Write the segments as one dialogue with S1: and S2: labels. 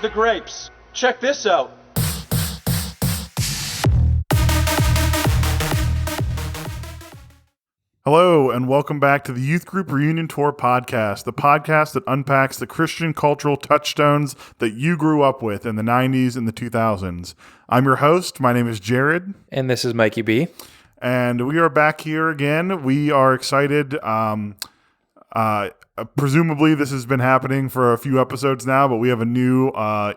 S1: the grapes. Check this out.
S2: Hello, and welcome back to the Youth Group Reunion Tour podcast, the podcast that unpacks the Christian cultural touchstones that you grew up with in the 90s and the 2000s. I'm your host. My name is Jared.
S3: And this is Mikey B.
S2: And we are back here again. We are excited. Presumably, this has been happening for a few episodes now, but we have a new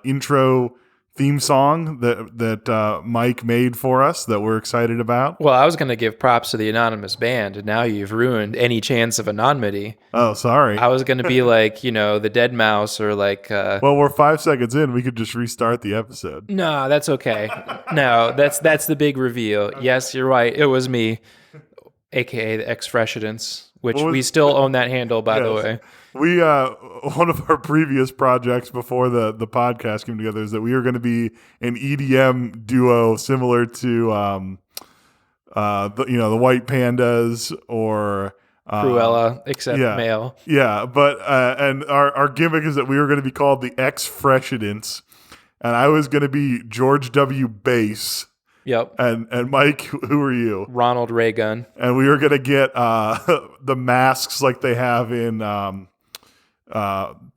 S2: intro theme song that Mike made for us that we're excited about.
S3: Well, I was going to give props to the anonymous band, and now you've ruined any chance of anonymity.
S2: Oh, sorry.
S3: I was going to be like, the Dead Mouse or like...
S2: Well, we're 5 seconds in. We could just restart the episode.
S3: No, that's okay. No, that's the big reveal. Yes, you're right. It was me, a.k.a. the Ex-Freshidence, which we still own that handle, by the way.
S2: We one of our previous projects before the podcast came together is that we were going to be an EDM duo similar to the White Pandas or
S3: Cruella, except male.
S2: Yeah, but and our gimmick is that we were going to be called the Ex-Freshidence, and I was going to be George W. Bass.
S3: Yep.
S2: And Mike, who are you?
S3: Ronald Reagan.
S2: And we were going to get the masks like they have in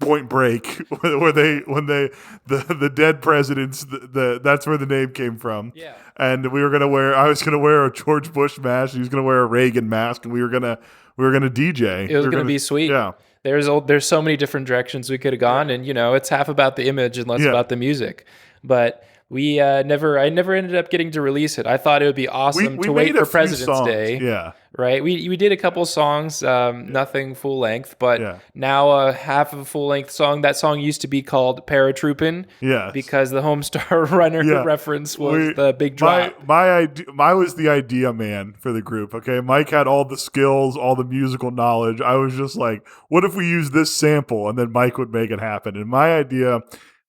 S2: Point Break, where the dead presidents, that's where the name came from. Yeah. And I was going to wear a George Bush mask. He was going to wear a Reagan mask, and we were going to DJ.
S3: It was going to be sweet.
S2: Yeah.
S3: There's so many different directions we could have gone, and it's half about the image and less about the music. But I never ended up getting to release it. I thought it would be awesome to wait for President's Day.
S2: Yeah.
S3: Right. We did a couple songs, nothing full length, but now half of a full length song. That song used to be called Paratroopin'.
S2: Yes.
S3: Because the Homestar Runner reference was the big drop.
S2: I was the idea man for the group. Okay. Mike had all the skills, all the musical knowledge. I was just like, what if we use this sample? And then Mike would make it happen. And my idea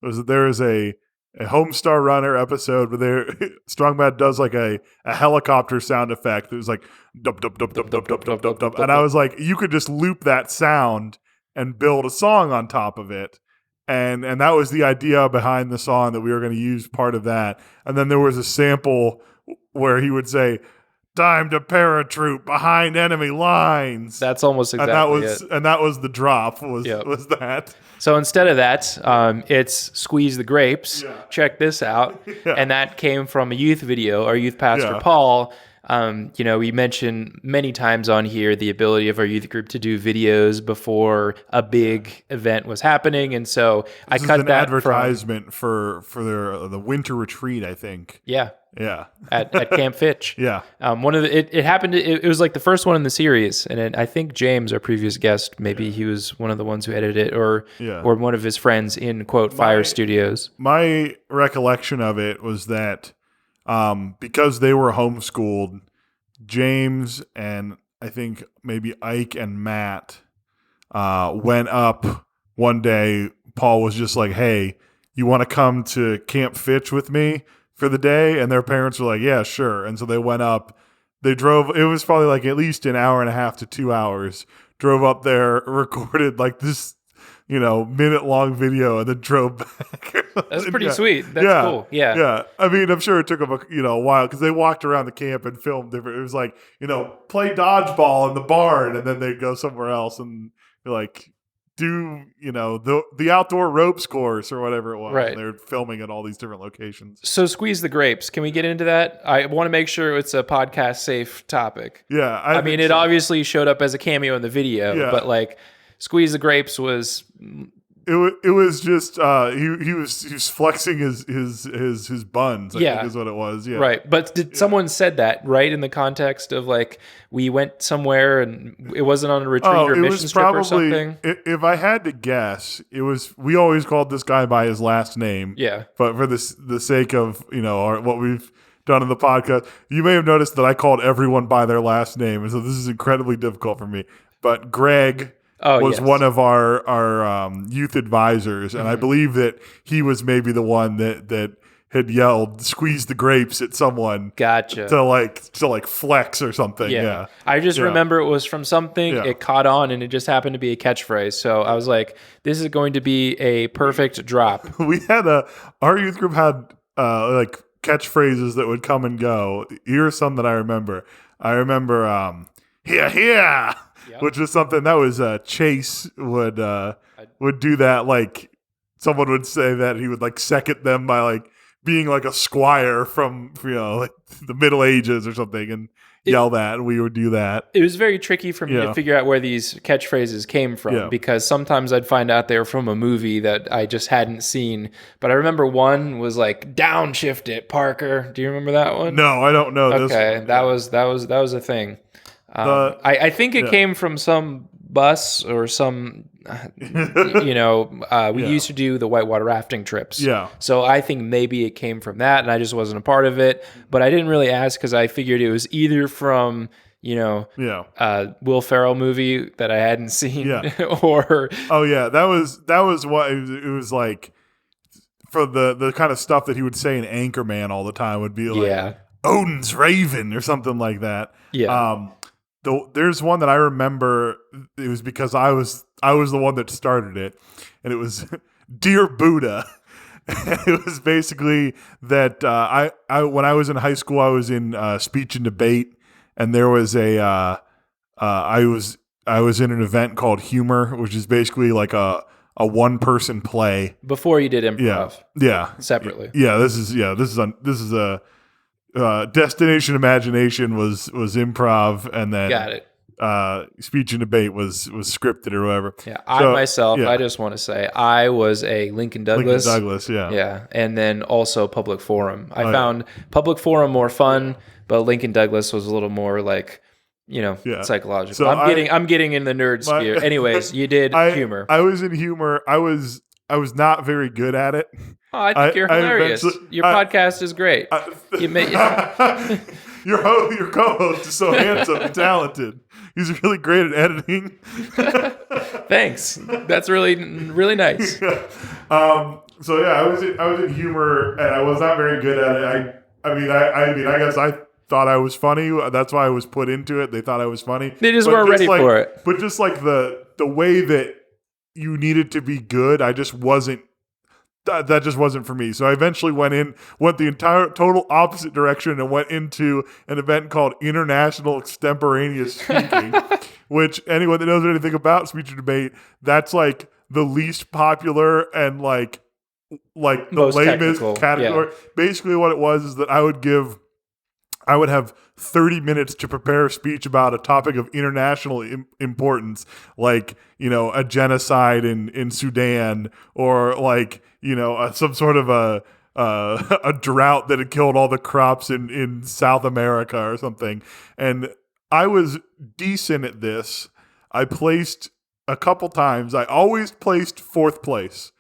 S2: was that there is a Homestar Runner episode where Strongman does like a helicopter sound effect. It was like dup dup dup dup dup dup dup dup dup, and I was like, you could just loop that sound and build a song on top of it, and that was the idea behind the song, that we were going to use part of that. And then there was a sample where he would say, "Time to paratroop behind enemy lines."
S3: That's almost exactly it.
S2: And that was the drop. Was that?
S3: So instead of that, it's Squeeze the Grapes. Yeah. Check this out. Yeah. And that came from a youth video. Our youth pastor, Paul, we mentioned many times on here the ability of our youth group to do videos before a big event was happening. And so I cut that
S2: advertisement for the winter retreat, I think.
S3: Yeah.
S2: Yeah.
S3: at Camp Fitch.
S2: Yeah.
S3: It happened. It was like the first one in the series, and I think James, our previous guest, maybe he was one of the ones who edited it, or one of his friends in quote Fire Studios.
S2: My recollection of it was that because they were homeschooled, James and I think maybe Ike and Matt went up one day. Paul was just like, "Hey, you want to come to Camp Fitch with me for the day?" And their parents were like, "Yeah, sure." And so they went up. They drove. It was probably like at least an hour and a half to 2 hours. Drove up there, recorded like this, minute-long video, and then drove back.
S3: That's pretty sweet. That's cool. Yeah.
S2: Yeah. I mean, I'm sure it took them a while because they walked around the camp and filmed different. It was like, play dodgeball in the barn, and then they'd go somewhere else and like do the outdoor ropes course or whatever it was.
S3: Right.
S2: And they're filming at all these different locations.
S3: So Squeeze the Grapes. Can we get into that? I want to make sure it's a podcast safe topic.
S2: Yeah.
S3: I mean, it obviously showed up as a cameo in the video, but like Squeeze the Grapes was...
S2: It was just he was flexing his buns. I think is what it was. Yeah,
S3: right. But someone said that right in the context of like we went somewhere and it wasn't on a retreat or mission trip or something.
S2: If I had to guess, it was. We always called this guy by his last name.
S3: Yeah,
S2: but for the sake of what we've done in the podcast, you may have noticed that I called everyone by their last name, and so this is incredibly difficult for me. But Greg was one of our youth advisors, and I believe that he was maybe the one that had yelled "squeeze the grapes" at someone.
S3: Gotcha.
S2: To flex or something. Yeah.
S3: I just remember it was from something.
S2: Yeah.
S3: It caught on, and it just happened to be a catchphrase. So I was like, "This is going to be a perfect drop."
S2: We had our youth group had like catchphrases that would come and go. Here's some that I remember. I remember here, which was something that was Chase would do that. Like someone would say that he would like second them by like being like a squire from like the Middle Ages or something, and yell that, and we would do that.
S3: It was very tricky for me to figure out where these catchphrases came from because sometimes I'd find out they were from a movie that I just hadn't seen. But I remember one was like "downshift it, Parker." Do you remember that one?
S2: No, I don't know.
S3: Okay, that was a thing. I think it came from some bus or some. We used to do the whitewater rafting trips.
S2: Yeah.
S3: So I think maybe it came from that, and I just wasn't a part of it. But I didn't really ask because I figured it was either from Will Ferrell movie that I hadn't seen, or
S2: that was what it was like. For the kind of stuff that he would say in Anchorman all the time would be like Odin's Raven or something like that.
S3: Yeah.
S2: There's one that I remember. It was because I was the one that started it, and it was Dear Buddha. It was basically that I when I was in high school, I was in speech and debate, and there was I was in an event called Humor, which is basically like a one-person play.
S3: Before you did improv, separately.
S2: This is a Destination Imagination was improv, and then
S3: got it.
S2: Speech and debate was scripted or whatever.
S3: Yeah, I just want to say I was a Lincoln Douglas. Yeah, and then also Public Forum. I found Public Forum more fun, but Lincoln Douglas was a little more like psychological. So I'm getting in the nerd sphere. Anyways, you did humor.
S2: I was in humor. I was not very good at it.
S3: Oh, I think you're hilarious. Your podcast is great.
S2: Your co-host is so handsome and talented. He's really great at editing.
S3: Thanks. That's really, really nice.
S2: I was in humor, and I was not very good at it. I guess I thought I was funny. That's why I was put into it. They thought I was funny.
S3: They just weren't ready for it.
S2: But just like the way that you needed to be good, I just wasn't. That just wasn't for me. So I eventually went the entire total opposite direction and went into an event called International Extemporaneous Speaking, which anyone that knows anything about speech and debate, that's like the least popular and like the
S3: most
S2: lamest
S3: technical
S2: category. Yeah. Basically what it was is that I would have 30 minutes to prepare a speech about a topic of international importance, like, a genocide in Sudan, or like, some sort of a drought that had killed all the crops in South America or something. And I was decent at this. I placed a couple times. I always placed fourth place.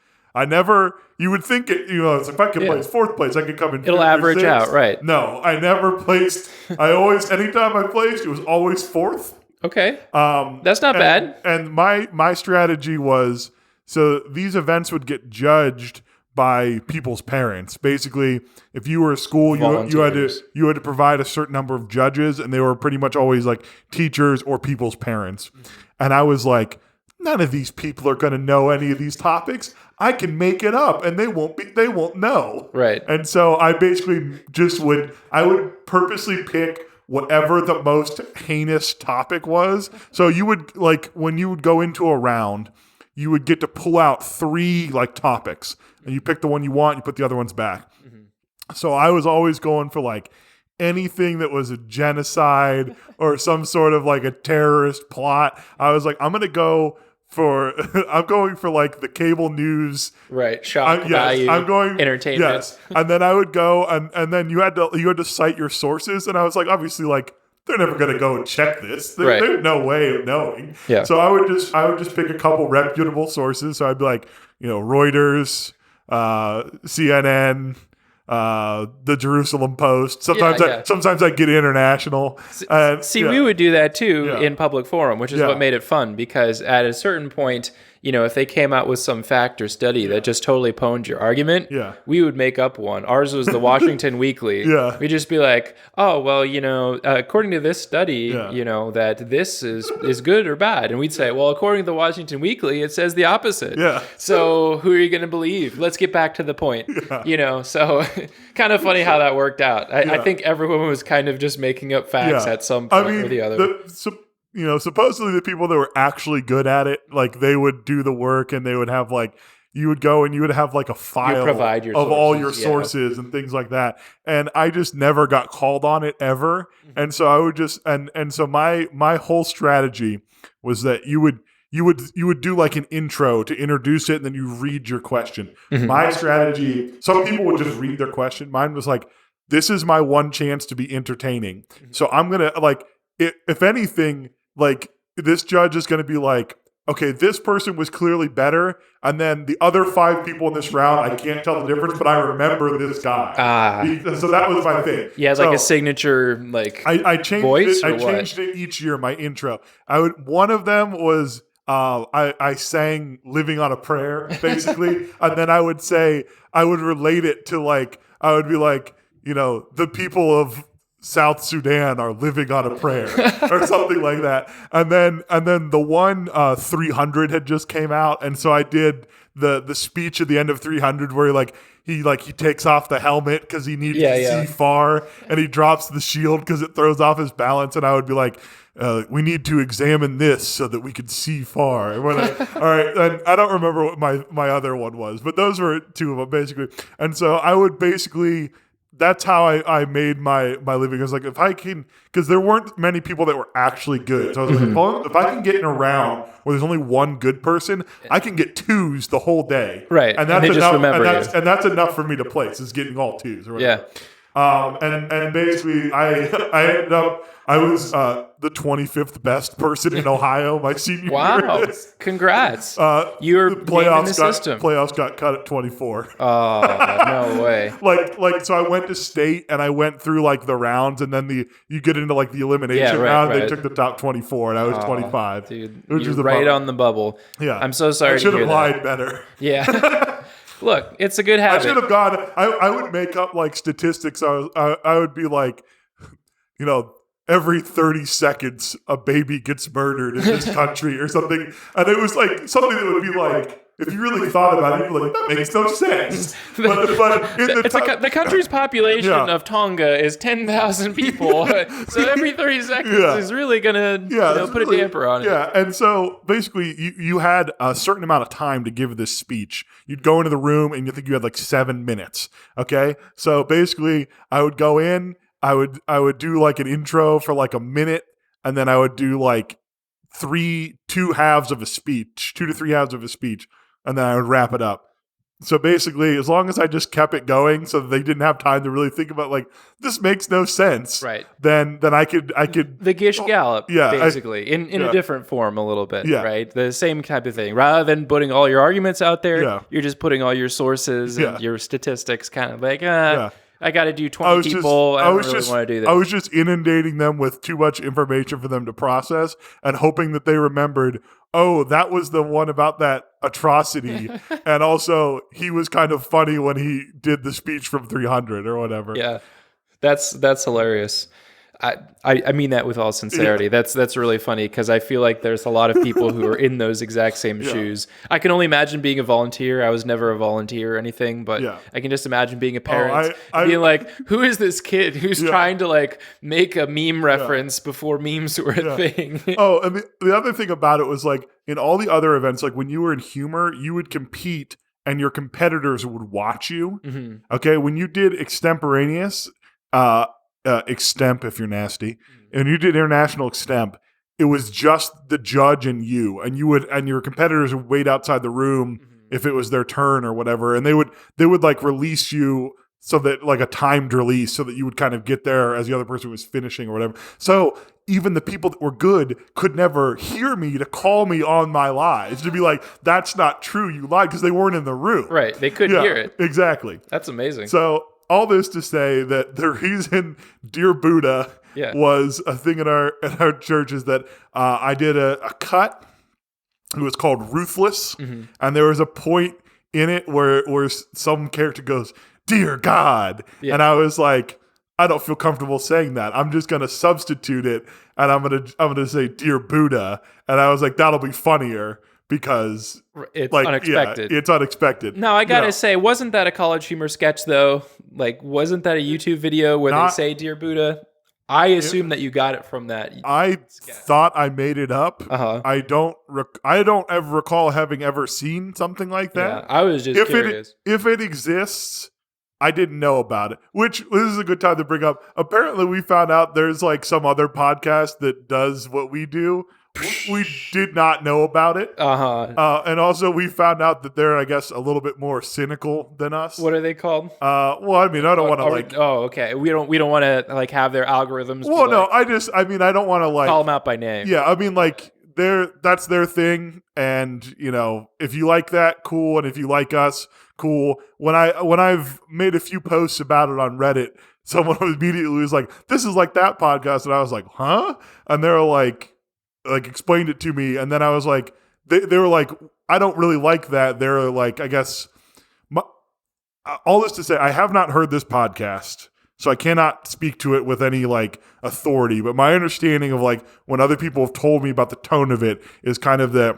S2: You would think it, if I could place fourth place, I could come in.
S3: It'll average out, right?
S2: No, I never placed. Anytime I placed, it was always fourth.
S3: Okay. That's not bad.
S2: And my strategy was, so these events would get judged by people's parents. Basically, if you were a school, you had to provide a certain number of judges, and they were pretty much always like teachers or people's parents. And I was like, none of these people are going to know any of these topics. I can make it up, and they won't know.
S3: Right.
S2: And so I basically I would purposely pick whatever the most heinous topic was. So you would, like, when you would go into a round, you would get to pull out 3 like topics, and you pick the one you want, you put the other ones back. Mm-hmm. So I was always going for like anything that was a genocide or some sort of like a terrorist plot. I was like, I'm going for like the cable news,
S3: right? Shock value. I'm going entertainment.
S2: Yes, and then I would go, and then you had to cite your sources, and I was like, obviously, like they're never going to go and check this. There's no way of knowing.
S3: Yeah.
S2: So I would just pick a couple reputable sources. So I'd be like, Reuters, CNN. The Jerusalem Post. Sometimes I get international.
S3: We would do that too in Public Forum, which is what made it fun, because at a certain point if they came out with some fact or study that just totally pwned your argument, we would make up one. Ours was the Washington Weekly. We'd just be like, oh, well, according to this study, that this is good or bad. And we'd say, well, according to the Washington Weekly, it says the opposite. So who are you going to believe? Let's get back to the point. So kind of funny how that worked out. I think everyone was kind of just making up facts at some point or the other.
S2: Supposedly the people that were actually good at it, like they would do the work and they would have like, you would go and you would have like a file of all your sources and things like that. And I just never got called on it ever. And so I would just, and so my whole strategy was that you would do like an intro to introduce it and then you read your question. My strategy, some people would just read their question. Mine was like, this is my one chance to be entertaining. So I'm going to like, if anything, like this judge is going to be like, okay, this person was clearly better. And then the other 5 people in this round, I can't tell the difference, but I remember this guy. So that was my thing.
S3: Yeah, it's like a signature, like
S2: I changed
S3: voice.
S2: I changed it each year. My intro. One of them was I sang "Living on a Prayer" basically, and then I would relate it to like I would be like, the people of South Sudan are living on a prayer or something like that. And then the one 300 had just came out. And so I did the speech at the end of 300 where he takes off the helmet because he needs to see far, and he drops the shield because it throws off his balance. And I would be like, we need to examine this so that we can see far. All right. And I don't remember what my other one was, but those were 2 of them basically. And so I would basically, that's how I made my living. I was like, if I can, because there weren't many people that were actually good. So I was like, well, if I can get in a round where there's only one good person, I can get 2s the whole day.
S3: Right.
S2: And that's enough. And that's enough for me to place, is getting all 2s. Or whatever. And basically I ended up, I was the 25th best person in Ohio my senior year.
S3: Wow. Congrats. You're in the system.
S2: Playoffs got cut at 24.
S3: Oh, no way.
S2: So I went to state and I went through like the rounds, and then you get into like the elimination round. They took the top 24 and I was 25.
S3: Dude, you're right on the bubble.
S2: Yeah.
S3: I'm so sorry
S2: I should have lied better.
S3: Yeah. Look, it's a good habit.
S2: I should have gone. I would make up like statistics. I would be like, every 30 seconds a baby gets murdered in this country or something, and it was like something that would be like, if you really thought about it, you'd be like, that makes no sense. But
S3: the country's population of Tonga is 10,000 people, so every 30 seconds is really gonna put a damper on it.
S2: Yeah, and so basically, you had a certain amount of time to give this speech. You'd go into the room, and you think you had like 7 minutes. Okay, so basically, I would go in. I would do like an intro for like a minute, and then I would do like 2 halves of a speech, 2 to 3 halves of a speech, and then I would wrap it up. So basically, as long as I just kept it going so that they didn't have time to really think about like, this makes no sense.
S3: Right.
S2: Then I could
S3: the Gish Gallop, basically, in a different form a little bit. Yeah. Right. The same type of thing. Rather than putting all your arguments out there, you're just putting all your sources and your statistics kind of like, I got to do 20 people. I don't really want to do this.
S2: I was just inundating them with too much information for them to process and hoping that they remembered, oh, that was the one about that atrocity. And also, he was kind of funny when he did the speech from 300 or whatever.
S3: Yeah, that's hilarious. I mean that with all sincerity. Yeah. That's really funny because I feel like there's a lot of people who are in those exact same shoes. I can only imagine being a volunteer. I was never a volunteer or anything, but I can just imagine being a parent being like, who is this kid who's trying to like make a meme reference before memes were a thing?
S2: Oh, and the other thing about it was like in all the other events, like when you were in humor, you would compete and your competitors would watch you. Mm-hmm. Okay, when you did extemporaneous, extemp if you're nasty, and you did international extemp, it was just the judge and you, and your competitors would wait outside the room if it was their turn or whatever, and they would like release you so that like a timed release so that you would kind of get there as the other person was finishing or whatever. So even the people that were good could never hear me to call me on my lies, to be like, that's not true, you lied, because they weren't in the room.
S3: Right, they couldn't hear it.
S2: Exactly.
S3: That's amazing.
S2: So all this to say that the reason Dear Buddha was a thing in our church is that I did a cut It was called Ruthless, and there was a point in it where some character goes, "Dear God," and I was like, I don't feel comfortable saying that. I'm just gonna substitute it, and I'm gonna say "Dear Buddha," and I was like, that'll be funnier because
S3: it's unexpected.
S2: Yeah, it's unexpected.
S3: No, I gotta say, wasn't that a College Humor sketch though? Like, wasn't that a YouTube video where they say "Dear Buddha"? I assume that you got it from that.
S2: I thought I made it up. I don't ever recall having ever seen something like that.
S3: Yeah, I was just curious.
S2: If it exists, I didn't know about it. Which this is a good time to bring up. Apparently, we found out there's like some other podcast that does what we do. We did not know about it. And also, we found out that they're, I guess, a little bit more cynical than us.
S3: What are they called?
S2: Well, I mean, I don't want to like.
S3: Oh, okay. We don't want to like have their algorithms.
S2: Well, no, I don't want to like
S3: call them out by name.
S2: Yeah, I mean, like that's their thing, and you know, if you like that, cool, and if you like us, cool. When I've made a few posts about it on Reddit, someone immediately was like, "This is like that podcast," and I was like, "Huh?" And they were like explained it to me, and then I was like, they were like, I don't really like that. They're like, I guess, all this to say, I have not heard this podcast, so I cannot speak to it with any like authority. But my understanding of like when other people have told me about the tone of it is kind of that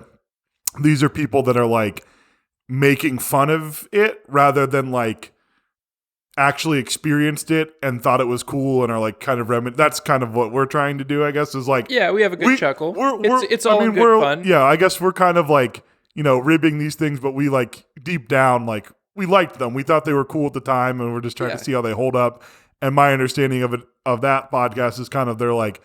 S2: these are people that are like making fun of it rather than like actually experienced it and thought it was cool and are like kind of that's kind of what we're trying to do, I guess, is like,
S3: yeah, we have a good chuckle. It's all good fun.
S2: Yeah, I guess we're kind of like, you know, ribbing these things, but we like deep down, like we liked them. We thought they were cool at the time, and we're just trying to see how they hold up. And my understanding of that podcast is kind of, they're like,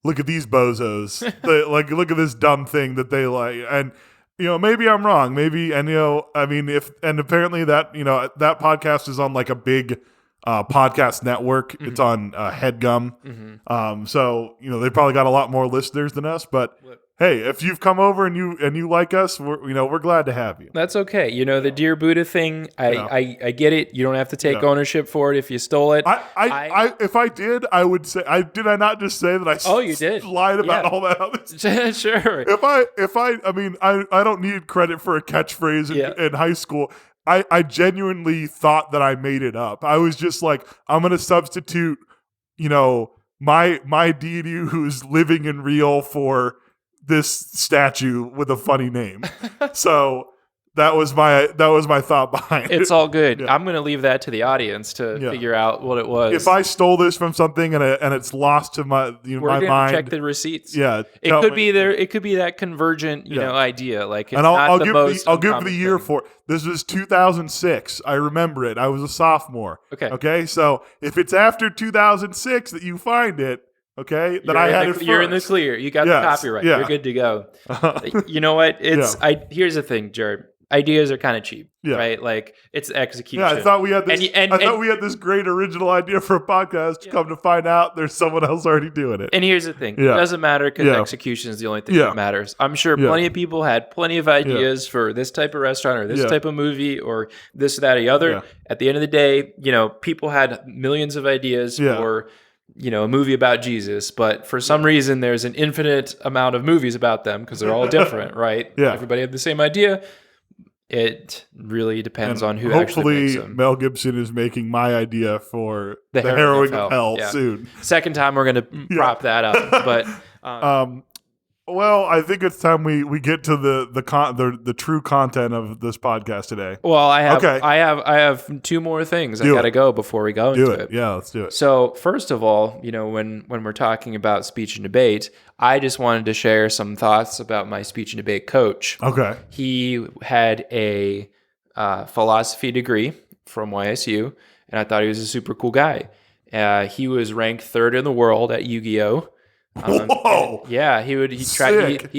S2: look at these bozos. Like, look at this dumb thing that they like. And you know, maybe I'm wrong. Maybe, and you know, I mean, apparently that, you know, that podcast is on like a big podcast network. Mm-hmm. It's on HeadGum. Mm-hmm. So you know, they probably got a lot more listeners than us. But hey, if you've come over and you like us, we're glad to have you.
S3: That's okay. You know, the Dear Buddha thing, I get it. You don't have to take ownership for it if you stole it.
S2: If I did, I would say, did I not just say that
S3: you did.
S2: Lied about all that other stuff?
S3: Sure.
S2: I mean, I don't need credit for a catchphrase in high school. I genuinely thought that I made it up. I was just like, I'm going to substitute, you know, my deity who's living and real for this statue with a funny name. So that was my thought behind it.
S3: It's all good. Yeah. I'm going to leave that to the audience to figure out what it was.
S2: If I stole this from something and it's lost to my my mind,
S3: check the receipts.
S2: Yeah,
S3: it could be there. It could be that convergent, idea. Like, it's
S2: I'll give the year for it. This was 2006. I remember it. I was a sophomore. Okay. So if it's after 2006 that you find it. Okay, that I had it first.
S3: You're in the clear. You got the copyright. Yeah. You're good to go. You know what? Here's the thing, Jared. Ideas are kind of cheap, right? Like, it's execution.
S2: Yeah, I thought we had this. I thought we had this great original idea for a podcast. Come to find out, there's someone else already doing it.
S3: And here's the thing: it doesn't matter because execution is the only thing that matters. I'm sure plenty of people had plenty of ideas for this type of restaurant or this type of movie or this, that, or the other. At the end of the day, you know, people had millions of ideas for, you know, a movie about Jesus, but for some reason there's an infinite amount of movies about them because they're all different, right? Yeah. Everybody had the same idea. It really depends on who actually makes them.
S2: Hopefully Mel Gibson is making my idea for the Harrowing of Hell soon.
S3: Second time we're going to prop that up, but
S2: well, I think it's time we get to the true content of this podcast today.
S3: Well, I have two more things I got to go before we go into it.
S2: Yeah, let's do it.
S3: So first of all, you know, when we're talking about speech and debate, I just wanted to share some thoughts about my speech and debate coach.
S2: Okay.
S3: He had a philosophy degree from YSU, and I thought he was a super cool guy. He was ranked 3rd in the world at Yu-Gi-Oh!
S2: Whoa!
S3: Yeah, he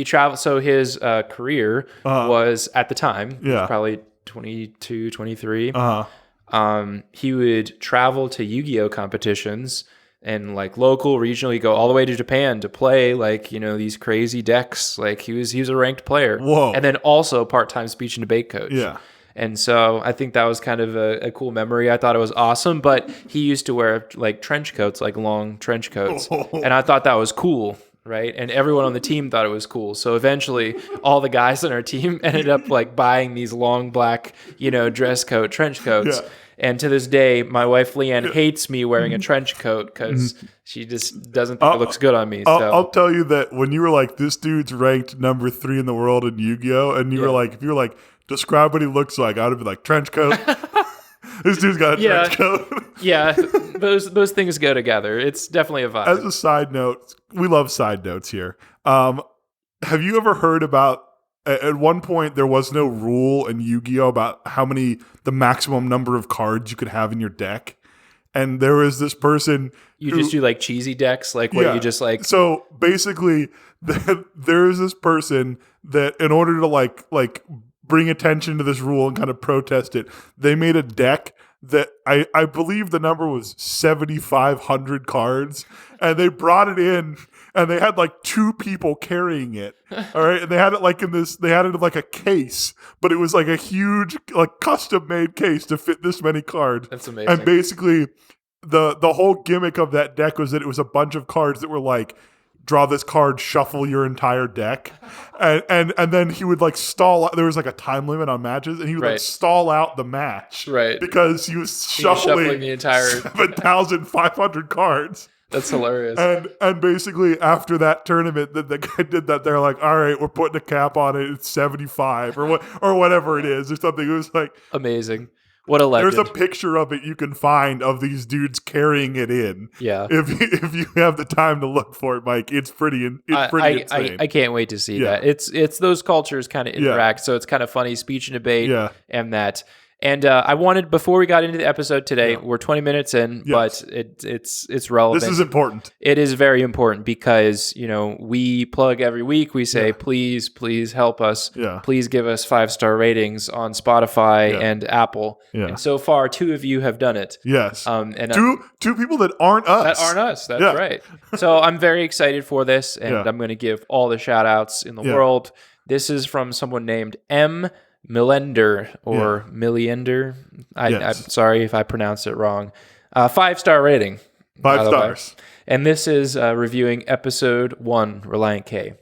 S3: traveled. So his career was, at the time, probably 22, 23. He would travel to Yu-Gi-Oh! Competitions and like local, regional. He'd go all the way to Japan to play like, you know, these crazy decks. Like he was a ranked player.
S2: Whoa! And
S3: then also part-time speech and debate coach.
S2: Yeah.
S3: And so I think that was kind of a cool memory. I thought it was awesome, but he used to wear like trench coats, like long trench coats. And I thought that was cool, right? And everyone on the team thought it was cool. So eventually all the guys on our team ended up like buying these long black, dress coat, trench coats.
S2: Yeah.
S3: And to this day, my wife Leanne hates me wearing a trench coat because she just doesn't think it looks good on me.
S2: I'll tell you that when you were like, this dude's ranked number 3 in the world in Yu-Gi-Oh! And you were like, if you were like, describe what he looks like, I would have been like, trench coat. This dude's got a trench coat.
S3: Yeah, those things go together. It's definitely a vibe.
S2: As a side note, we love side notes here. Have you ever heard about, at one point, there was no rule in Yu-Gi-Oh! About the maximum number of cards you could have in your deck? And there was this person
S3: You just do like cheesy decks? Like what you just like...
S2: So basically, there is this person that in order to like bring attention to this rule and kind of protest it, they made a deck that I believe the number was 7,500 cards, and they brought it in, and they had like 2 people carrying it. All right, and they had it like they had it in like a case, but it was like a huge like custom made case to fit this many cards.
S3: That's amazing.
S2: And basically, the whole gimmick of that deck was that it was a bunch of cards that were like, draw this card, shuffle your entire deck. And then he would like stall out. There was like a time limit on matches, and he would like stall out the match.
S3: Right.
S2: Because he was shuffling
S3: the entire
S2: 7,500 cards.
S3: That's hilarious.
S2: And basically after that tournament, the guy did that. They're like, all right, we're putting a cap on it. It's 75 or whatever it is or something. It was like
S3: amazing. What a legend.
S2: There's a picture of it you can find of these dudes carrying it in.
S3: Yeah.
S2: If you have the time to look for it, Mike, it's pretty insane.
S3: I can't wait to see that. It's those cultures kind of interact, so it's kind of funny, speech and debate and that. And I wanted, before we got into the episode today, we're 20 minutes in, but it's relevant.
S2: This is important.
S3: It is very important because, we plug every week. We say, please help us. Yeah. Please give us 5-star ratings on Spotify and Apple. Yeah. And so far, 2 of you have done it.
S2: Yes. And two people that aren't us.
S3: That's right. So I'm very excited for this, and I'm going to give all the shout outs in the world. This is from someone named M. Millender or Milliender. I'm sorry if I pronounced it wrong. 5-star rating.
S2: 5 stars.
S3: And this is reviewing episode 1, Reliant K.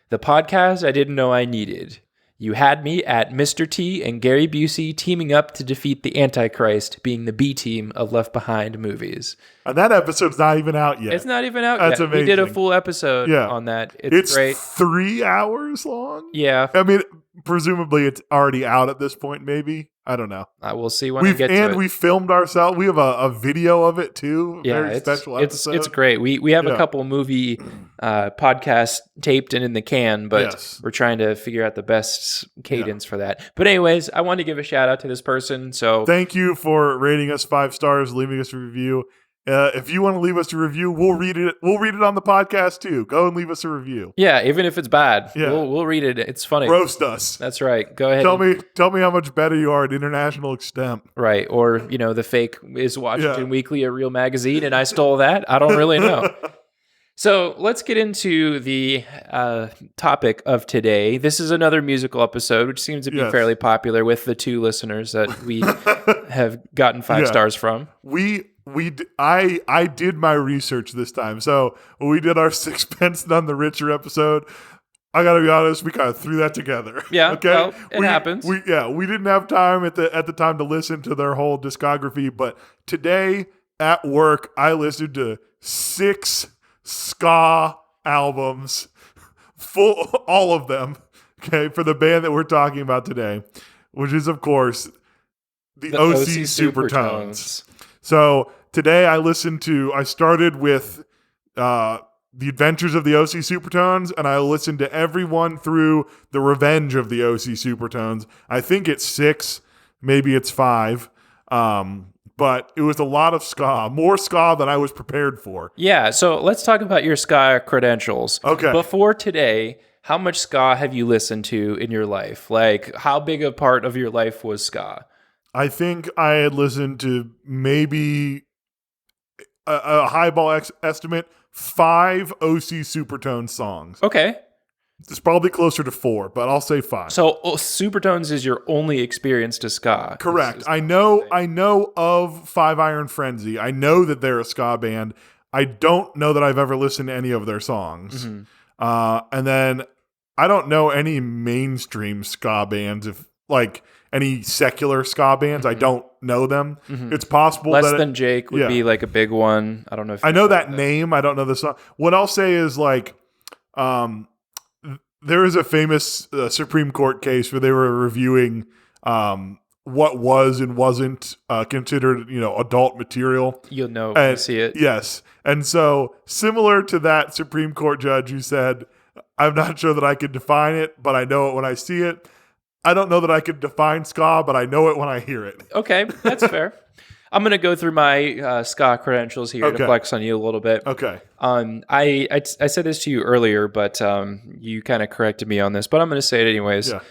S3: The podcast I didn't know I needed. You had me at Mr. T and Gary Busey teaming up to defeat the Antichrist, being the B team of Left Behind movies.
S2: And that episode's not even out yet.
S3: It's not even out yet.
S2: That's amazing.
S3: We did a full episode on that. It's great.
S2: 3 hours long?
S3: Yeah.
S2: I mean, presumably it's already out at this point, maybe. I don't know.
S3: We'll see when I get to it.
S2: And we filmed ourselves. We have a video of it too. Very special episode.
S3: It's great. We have a couple movie podcasts taped and in the can, but we're trying to figure out the best cadence for that. But anyways, I wanted to give a shout out to this person. So
S2: thank you for rating us 5 stars, leaving us a review. If you want to leave us a review, we'll read it. We'll read it on the podcast too. Go and leave us a review.
S3: Yeah, even if it's bad, we'll read it. It's funny.
S2: Roast us.
S3: That's right. Go ahead.
S2: Tell me how much better you are at international extent.
S3: Right, or the fake is Washington Weekly a real magazine, and I stole that. I don't really know. So let's get into the topic of today. This is another musical episode, which seems to be fairly popular with the 2 listeners that we have gotten 5 stars from. I did my research this time. So when we did our Sixpence None the Richer episode, I gotta be honest, we kind of threw that together. Yeah,
S2: okay.
S3: Well, it happens.
S2: We didn't have time at the time to listen to their whole discography, but today at work I listened to 6 ska albums, all of them. Okay, for the band that we're talking about today, which is of course the OC Supertones. So today I started with The Adventures of the OC Supertones, and I listened to everyone through The Revenge of the OC Supertones. I think it's 6, maybe it's 5, but it was a lot of ska, more ska than I was prepared for.
S3: Yeah, so let's talk about your ska credentials.
S2: Okay.
S3: Before today, how much ska have you listened to in your life? Like, how big a part of your life was ska?
S2: I think I had listened to maybe a highball estimate 5 OC Supertones songs.
S3: Okay.
S2: It's probably closer to 4, but I'll say 5.
S3: So Supertones is your only experience to ska.
S2: Correct. I know of Five Iron Frenzy. I know that they're a ska band. I don't know that I've ever listened to any of their songs.
S3: Mm-hmm.
S2: And then I don't know any mainstream ska bands, if like any secular ska bands. I don't know them. It's possible
S3: Less
S2: that
S3: Than Jake would be like a big one. I don't know if
S2: I know that name. I don't know the song. What I'll say is like, there is a famous Supreme Court case where they were reviewing what was and wasn't considered, adult material.
S3: You'll know when you see it.
S2: Yes. And so similar to that Supreme Court judge who said, I'm not sure that I could define it, but I know it when I see it. I don't know that I could define ska, but I know it when I hear it.
S3: Okay, that's fair. I'm going to go through my ska credentials here to flex on you a little bit.
S2: Okay.
S3: I said this to you earlier, but you kind of corrected me on this, but I'm going to say it anyways.
S2: Yeah.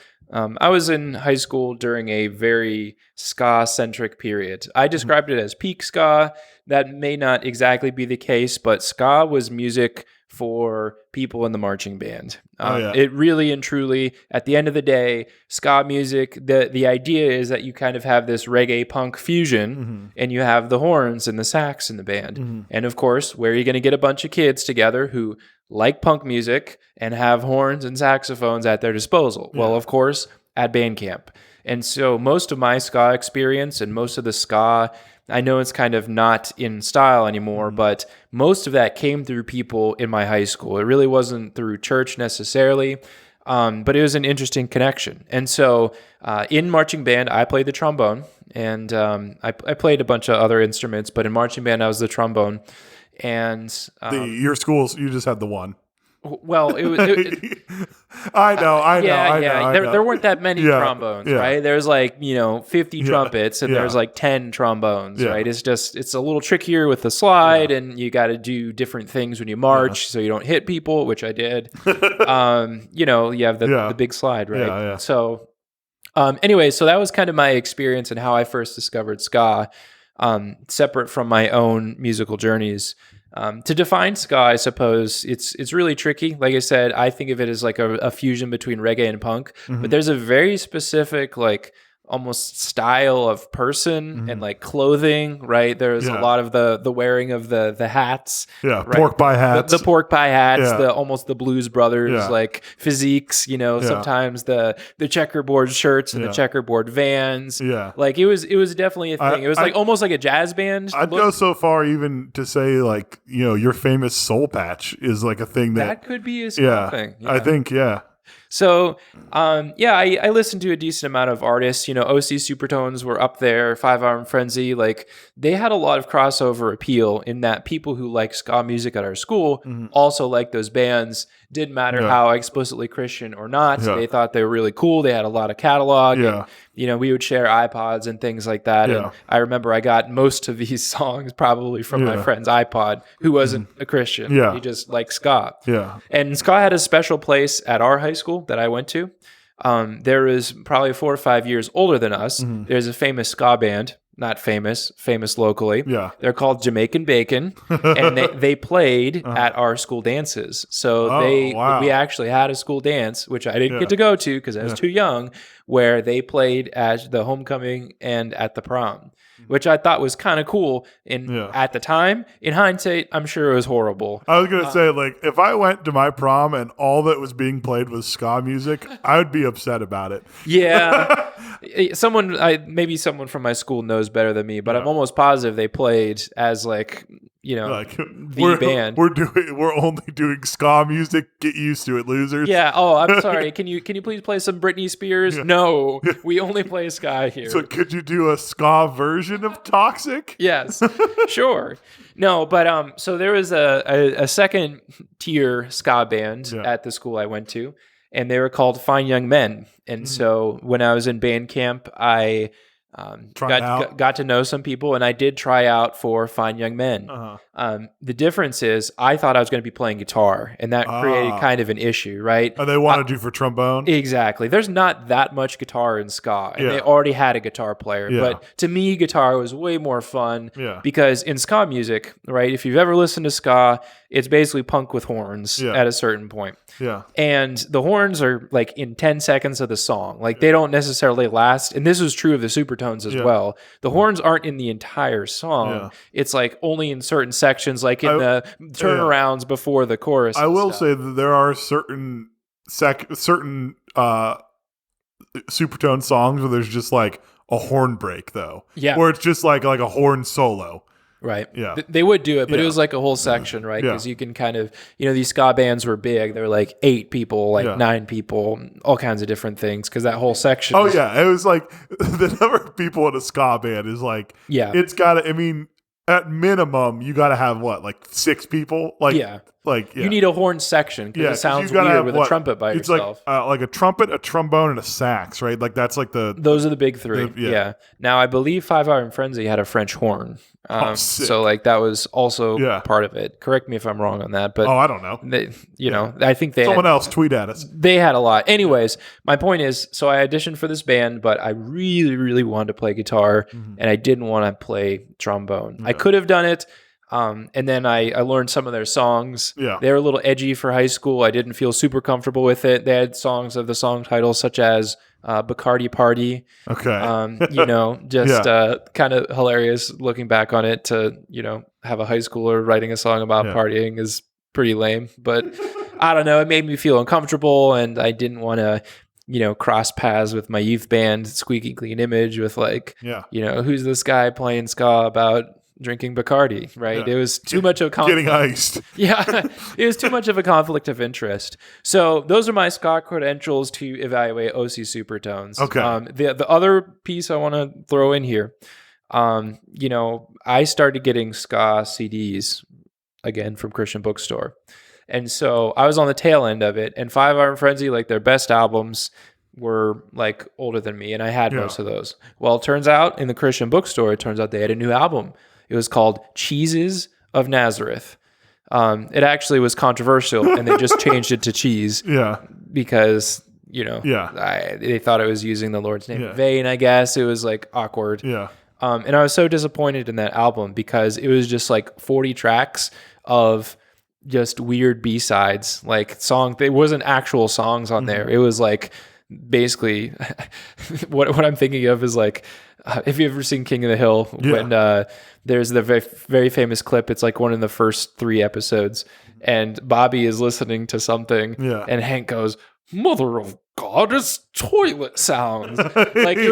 S3: I was in high school during a very ska-centric period. I described it as peak ska. That may not exactly be the case, but ska was music for people in the marching band. It really and truly, at the end of the day, ska music, the idea is that you kind of have this reggae punk fusion, and you have the horns and the sax in the band. And of course, where are you going to get a bunch of kids together who like punk music and have horns and saxophones at their disposal? Well, of course, at band camp. And so most of my ska experience and most of the ska, I know it's kind of not in style anymore, but most of that came through people in my high school. It really wasn't through church necessarily, but it was an interesting connection. And so in marching band, I played the trombone, and I played a bunch of other instruments, but in marching band, I was the trombone. And
S2: your schools, you just had the one.
S3: Well, it was.
S2: I know.
S3: There weren't that many trombones, right? There's 50 trumpets, and there's 10 trombones, right? It's a little trickier with the slide, and you got to do different things when you march, so you don't hit people, which I did. You have the big slide, right?
S2: Yeah.
S3: So, anyway, so that was kind of my experience and how I first discovered ska, separate from my own musical journeys. To define ska, I suppose it's really tricky. Like I said, I think of it as like a fusion between reggae and punk, but there's a very specific almost style of person and clothing, right? There's a lot of the wearing of the hats. Yeah, right?
S2: Pork pie hats.
S3: The pork pie hats, almost the Blues Brothers physiques, sometimes the checkerboard shirts and the checkerboard Vans. Yeah. It was definitely a thing. It was almost like a jazz band.
S2: I'd go so far even to say your famous soul patch is a thing that
S3: could be a ska thing.
S2: Yeah. I think,
S3: So, I listened to a decent amount of artists. OC Supertones were up there, 5 Arm Frenzy. They had a lot of crossover appeal in that people who like ska music at our school also like those bands. Didn't matter how explicitly Christian or not. They thought they were really cool. They had a lot of catalog. And, we would share iPods and things like that. And I remember I got most of these songs probably from my friend's iPod, who wasn't a Christian. He just liked ska. And ska had a special place at our high school that I went to. There was probably 4 or 5 years older than us. There's a famous ska band. Not famous locally. Yeah. They're called Jamaican Bacon, and they played at our school dances. So we actually had a school dance, which I didn't get to go to because I was too young, where they played at the homecoming and at the prom, which I thought was kind of cool. At the time, in hindsight, I'm sure it was horrible.
S2: I was going to say, if I went to my prom and all that was being played was ska music, I would be upset about it.
S3: Yeah. Maybe someone from my school knows better than me, but I'm almost positive they played as the band.
S2: We're only doing ska music. Get used to it, losers.
S3: Yeah. Oh, I'm sorry. Can you please play some Britney Spears? Yeah. No, we only play ska here.
S2: So could you do a ska version of Toxic?
S3: Yes, sure. No, but so there was a second tier ska band at the school I went to, and they were called Fine Young Men. And so when I was in band camp, I got to know some people, and I did try out for Fine Young Men. The difference is I thought I was going to be playing guitar, and that created kind of an issue, right?
S2: And they wanted you for trombone?
S3: Exactly. There's not that much guitar in ska, and they already had a guitar player. But to me, guitar was way more fun because in ska music, right, if you've ever listened to ska, it's basically punk with horns at a certain point. Yeah. And the horns are in 10 seconds of the song. They don't necessarily last. And this was true of the Supertones Supertones as well. The horns aren't in the entire song.
S2: Yeah.
S3: It's like only in certain sections, like in the turnarounds before the chorus.
S2: I will say that there are certain Supertone songs where there's just like a horn break though.
S3: Yeah.
S2: Or it's just like a horn solo.
S3: Right.
S2: Yeah.
S3: They would do it, but it was like a whole section, right? Because you can kind of, these ska bands were big. They were like 8 people, like 9 people, all kinds of different things. Because that whole section.
S2: Oh, yeah. It was like the number of people in a ska band is like, it's got to, I mean, at minimum, you got to have what, like 6 people? Like, you
S3: need a horn section because it sounds weird with a trumpet by yourself.
S2: It's like a trumpet, a trombone, and a sax, right? Like that's like
S3: those are the big 3. Yeah. Now I believe 5 Hour and Frenzy had a French horn, so like that was also part of it. Correct me if I'm wrong on that, but
S2: I don't know.
S3: I think
S2: someone else tweet at us.
S3: They had a lot. Anyways, my point is, so I auditioned for this band, but I really, really wanted to play guitar, and I didn't want to play trombone. I could have done it. And then I learned some of their songs. Yeah. They were a little edgy for high school. I didn't feel super comfortable with it. They had songs of the song titles such as Bacardi Party.
S2: Okay.
S3: Kind of hilarious looking back on it to, have a high schooler writing a song about partying is pretty lame. But I don't know. It made me feel uncomfortable, and I didn't want to cross paths with my youth band, Squeaky Clean Image, with like, who's this guy playing ska about drinking Bacardi, right? It was too much of a conflict.
S2: Getting iced.
S3: It was too much of a conflict of interest. So those are my ska credentials to evaluate OC Supertones.
S2: Okay.
S3: The other piece I want to throw in here, I started getting ska CDs again from Christian Bookstore. And so I was on the tail end of it, and 5 Hour and Frenzy, like their best albums, were like older than me, and I had most of those. Well, it turns out in the Christian Bookstore, they had a new album. It was called Cheeses of Nazareth. It actually was controversial, and they just changed it to Cheese.
S2: Yeah.
S3: Because, they thought it was using the Lord's name in vain, I guess. It was like awkward.
S2: Yeah.
S3: And I was so disappointed in that album because it was just like 40 tracks of just weird B-sides. Like there wasn't actual songs on there. It was like basically what I'm thinking of is like, if you've ever seen King of the Hill, when there's the very, very famous clip, it's like one of the first 3 episodes, and Bobby is listening to something, and Hank goes, "Mother of God, it's toilet sounds." Like it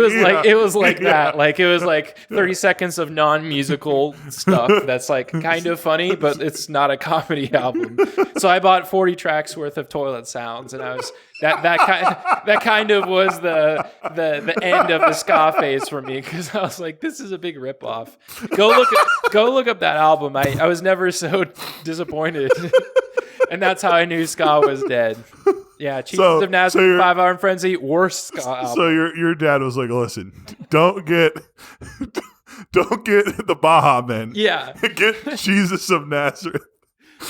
S3: was like that. Like it was like 30 seconds of non-musical stuff that's like kind of funny, but it's not a comedy album. So I bought 40 tracks worth of toilet sounds, and I was that kind of was the end of the ska phase for me, because I was like, this is a big ripoff. Go look up that album. I was never so disappointed. And that's how I knew ska was dead. Yeah, Cheeses of Nazareth, 5 Hour and Frenzy, worst ska album.
S2: So your dad was like, listen, don't get the Baja Men.
S3: Yeah.
S2: Get Jesus of Nazareth.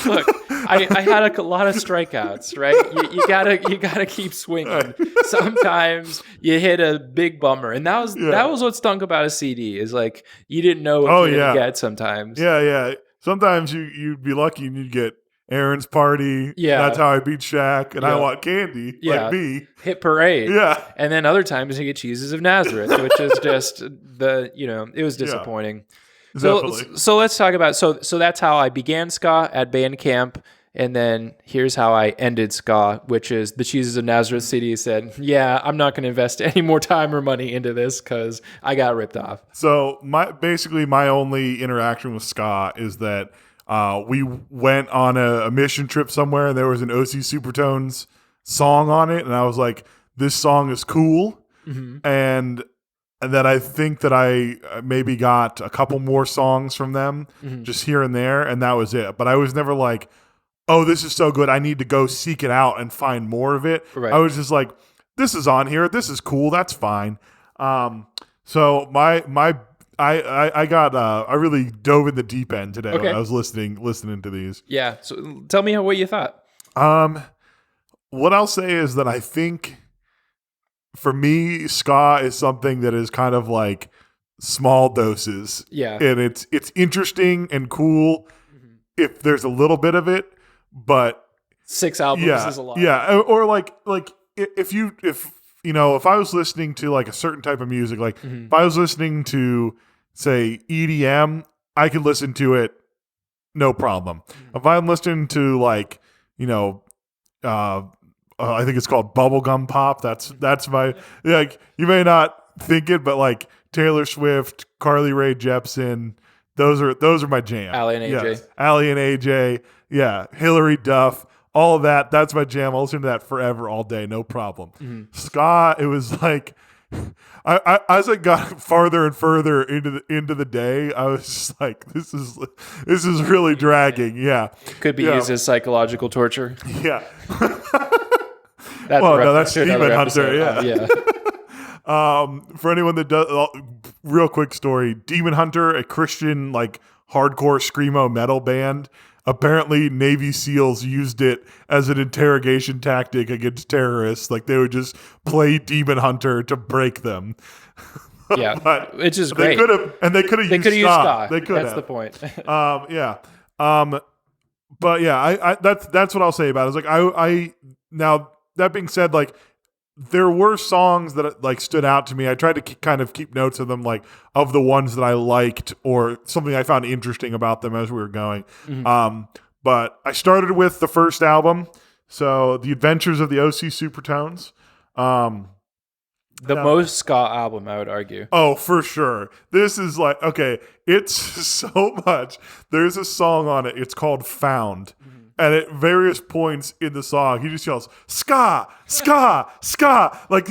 S3: Look, I had a lot of strikeouts, right? You gotta keep swinging. Sometimes you hit a big bummer, and that was what stunk about a CD, is like you didn't know what you're gonna get sometimes.
S2: Yeah. Sometimes you'd be lucky and you'd get Aaron's Party. Yeah. That's How I Beat Shaq, and I Want Candy. Like me.
S3: Hit Parade.
S2: Yeah.
S3: And then other times you get Cheeses of Nazareth, which is just it was disappointing. So let's talk about so that's how I began ska at band camp, and then here's how I ended ska, which is the Cheeses of Nazareth CD said, I'm not going to invest any more time or money into this because I got ripped off.
S2: So my only interaction with ska is that we went on a mission trip somewhere, and there was an OC Supertones song on it, and I was like, this song is cool. And then I think that I maybe got a couple more songs from them, just here and there, and that was it. But I was never like, oh, this is so good, I need to go seek it out and find more of it. Right. I was just like, this is on here, this is cool, that's fine. So I really dove in the deep end today when I was listening to these.
S3: Yeah. So tell me what you thought.
S2: What I'll say is that I think, for me, ska is something that is kind of like small doses.
S3: Yeah.
S2: And it's interesting and cool if there's a little bit of it, but
S3: 6 albums is a lot.
S2: Yeah. Or like if if I was listening to like a certain type of music, like if I was listening to, say, EDM, I could listen to it no problem. If I'm listening to like, I think it's called bubblegum pop. That's my, like, you may not think it, but like Taylor Swift, Carly Rae Jepsen, those are my jam.
S3: Ally and AJ.
S2: Yes. Ally and AJ. Yeah. Hillary Duff. All of that. That's my jam. I'll listen to that forever, all day, no problem. Ska, it was like, I as I got farther and further into the day, I was just like, this is really dragging. Yeah.
S3: Could be used as psychological torture.
S2: Yeah.
S3: That's
S2: Demon Hunter.
S3: Yeah.
S2: For anyone that does, real quick story: Demon Hunter, a Christian like hardcore screamo metal band. Apparently, Navy SEALs used it as an interrogation tactic against terrorists. Like they would just play Demon Hunter to break them.
S3: Yeah, which is great.
S2: They could have used ska. They could have.
S3: That's the point.
S2: Yeah. But yeah, I that's what I'll say about it. It's like I now that being said, like there were songs that like stood out to me. I tried to kind of keep notes of them, like of the ones that I liked or something I found interesting about them as we were going. But I started with the first album, so The Adventures of the OC Supertones.
S3: The most ska album, I would argue.
S2: Oh, for sure. This is like, okay, it's so much. There's a song on it. It's called Found. And at various points in the song, he just yells, ska, ska, ska. Like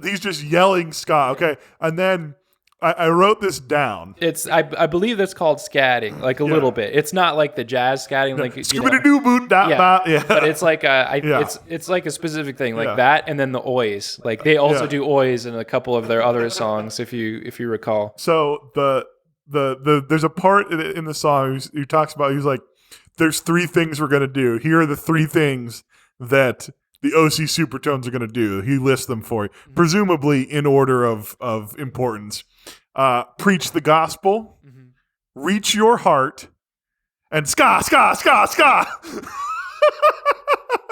S2: he's just yelling ska. Okay. And then I wrote this down.
S3: I believe that's called scatting, like a little bit. It's not like the jazz scatting, like but it's like it's like a specific thing, like that, and then the ois. Like they also do ois in a couple of their other songs, if you recall.
S2: So there's a part in the song he talks about. He's like, there's 3 things we're gonna do. Here are the 3 things that the OC Supertones are gonna do. He lists them for you, presumably in order of importance. Preach the gospel, reach your heart, and ska, ska, ska, ska.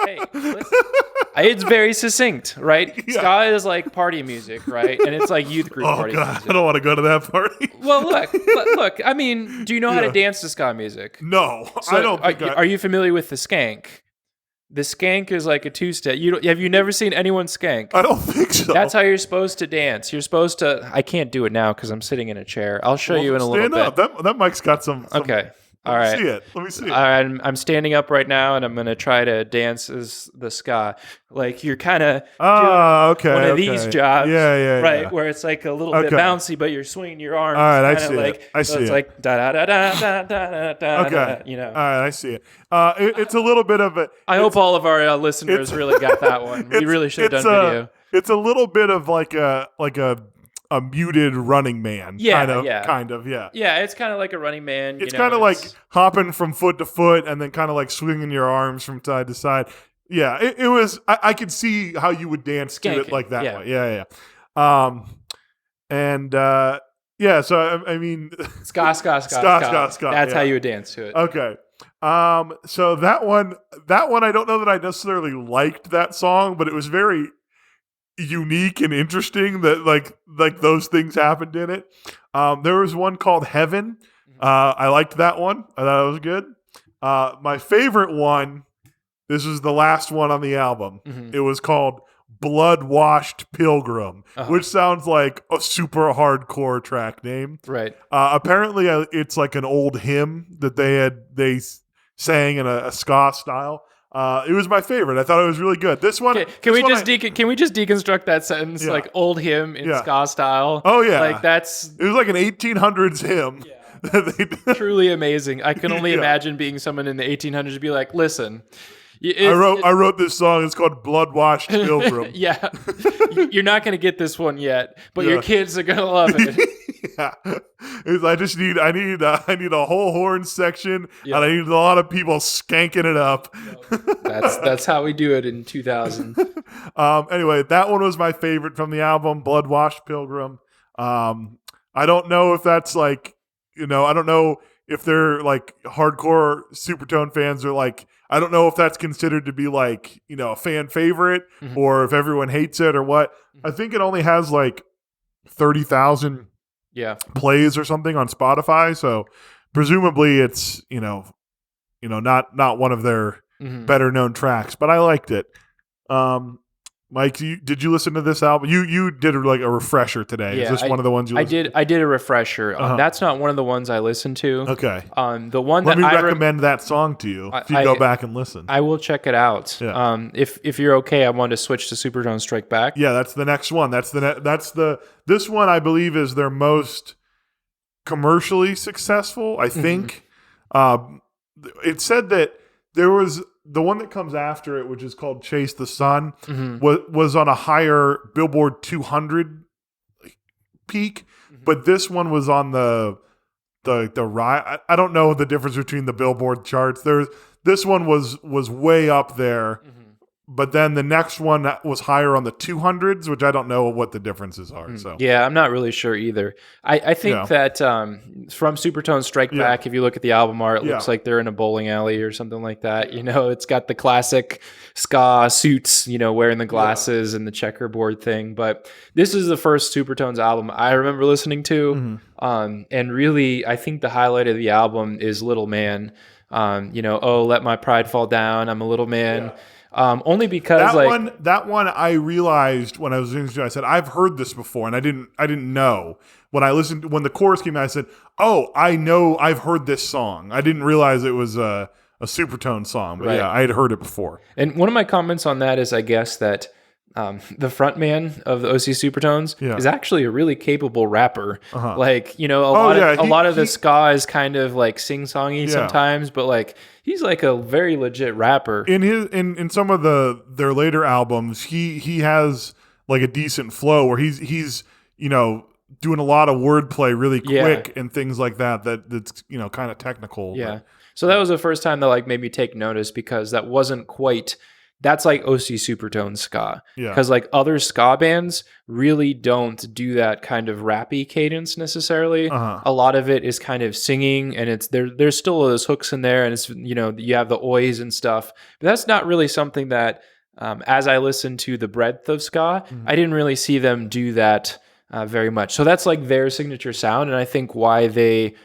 S3: Hey, listen. It's very succinct, right? Yeah. Ska is like party music, right? And it's like youth group party music.
S2: I don't want to go to that party.
S3: Well, look. I mean, do you know how to dance to ska music?
S2: No, so I don't think
S3: are you familiar with the skank? The skank is like a 2-step. Have you never seen anyone skank?
S2: I don't think so.
S3: That's how you're supposed to dance. You're supposed to. I can't do it now because I'm sitting in a chair. I'll show you in a little bit.
S2: Stand up. That mic's got some.
S3: Okay. All right.
S2: Let me see it.
S3: All right, I'm standing up right now, and I'm going to try to dance as the ska. Like you're kind of doing one of these jobs, right? Where it's like a little bit bouncy, but you're swinging your arms.
S2: All right, I see it.
S3: It's like da da da da da da da.
S2: Okay,
S3: you know.
S2: All right, I see it. It's a little bit of a.
S3: I hope all of our listeners really got that one. We really should have done video.
S2: It's a little bit of like a muted Running Man. Kind of.
S3: Yeah, it's kind of like a Running Man.
S2: It's kind of like hopping from foot to foot and then kind of like swinging your arms from side to side. Yeah, it was. I could see how you would dance to it like that way. Yeah. So I mean,
S3: ska. That's how you would dance to it.
S2: Okay. So that one, I don't know that I necessarily liked that song, but it was very unique and interesting that like those things happened in it. There was one called Heaven. I liked that one. I thought it was good. My favorite one, this was the last one on the album. It was called Blood Washed Pilgrim, which sounds like a super hardcore track name.
S3: Right.
S2: Apparently it's like an old hymn that they sang in a ska style. It was my favorite. I thought it was really good. This one,
S3: can we just deconstruct that sentence? Like old hymn in ska style.
S2: Oh yeah,
S3: like it
S2: was like an 1800s hymn.
S3: Yeah. Truly amazing. I can only imagine being someone in the 1800s to be like, listen.
S2: I wrote this song. It's called Blood Washed Pilgrim.
S3: Yeah, you're not going to get this one yet, but your kids are going to love it.
S2: I need a whole horn section, and I need a lot of people skanking it up.
S3: That's how we do it in 2000.
S2: Anyway, that one was my favorite from the album, Blood Washed Pilgrim. I don't know if that's like, I don't know if they're like hardcore Supertone fans are like, I don't know if that's considered to be like, a fan favorite or if everyone hates it or what. I think it only has like 30,000 plays or something on Spotify. So presumably it's, not one of their better known tracks, but I liked it. Mike, did you listen to this album? You did like a refresher today.
S3: Yeah,
S2: Is this one of the ones you listened
S3: to? I did a refresher. That's not one of the ones I listened to.
S2: Okay.
S3: The one
S2: Let me recommend that song to you if you go back and listen.
S3: I will check it out.
S2: Yeah.
S3: If you're okay, I want to switch to Supertone Strike Back.
S2: Yeah, that's the next one. This one I believe is their most commercially successful, I think. It said that there was the one that comes after it, which is called Chase the Sun, was on a higher Billboard 200 peak, but this one was on the rise. I don't know the difference between the Billboard charts. This one was way up there. But then the next one was higher on the 200s, which I don't know what the differences are. So
S3: yeah, I'm not really sure either. I think that from Supertone Strike Back, if you look at the album art, it looks like they're in a bowling alley or something like that. It's got the classic ska suits, wearing the glasses and the checkerboard thing. But this is the first Supertones album I remember listening to. And really, I think the highlight of the album is Little Man. Oh, let my pride fall down. I'm a little man. Yeah. Only because
S2: that one I realized when I was listening to it, I said, I've heard this before, and I didn't know. When the chorus came out, I said, oh, I know I've heard this song. I didn't realize it was a Supertone song, but I had heard it before.
S3: And one of my comments on that is, I guess that the frontman of the OC Supertones is actually a really capable rapper. Like, a lot of the ska is kind of like sing-songy sometimes, but like he's like a very legit rapper.
S2: In some of their later albums, he has like a decent flow where he's doing a lot of wordplay really quick and things like that's kind of technical.
S3: Yeah. So that was the first time that like made me take notice, because that wasn't quite. That's like OC Supertone ska. Because like other ska bands really don't do that kind of rappy cadence necessarily. A lot of it is kind of singing, and there's still those hooks in there, and it's you have the oys and stuff. But that's not really something that as I listened to the breadth of ska, I didn't really see them do that very much. So that's like their signature sound, and I think why they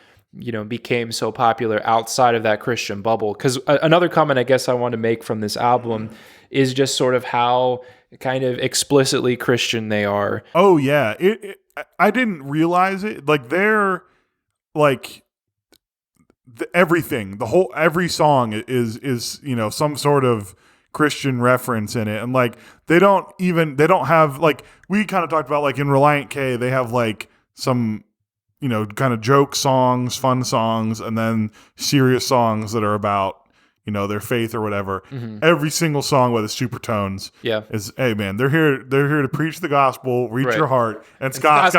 S3: became so popular outside of that Christian bubble. Because another comment I guess I want to make from this album is just sort of how kind of explicitly Christian they are.
S2: Oh yeah, I didn't realize it. Like they're like everything. Every song is some sort of Christian reference in it, and like they don't have, like we kind of talked about, like in Reliant K, they have like some kind of joke songs, fun songs, and then serious songs that are about, their faith or whatever. Every single song by the Supertones is, hey man, they're here to preach the gospel, reach your heart, and Scott.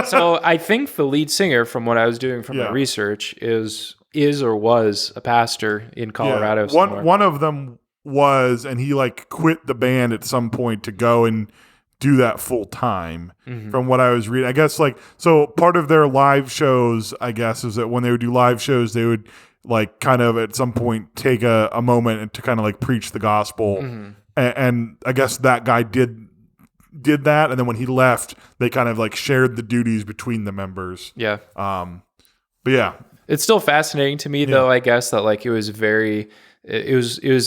S3: So I think the lead singer, from what I was doing from my research, is or was a pastor in Colorado.
S2: One of them was, and he like quit the band at some point to go and do that full time, from what I was reading. I guess so part of their live shows, I guess, is that when they would do live shows, they would like kind of at some point take a moment to kind of like preach the gospel. And I guess that guy did that. And then when he left, they kind of like shared the duties between the members.
S3: Yeah.
S2: But yeah.
S3: It's still fascinating to me though, I guess, that like it was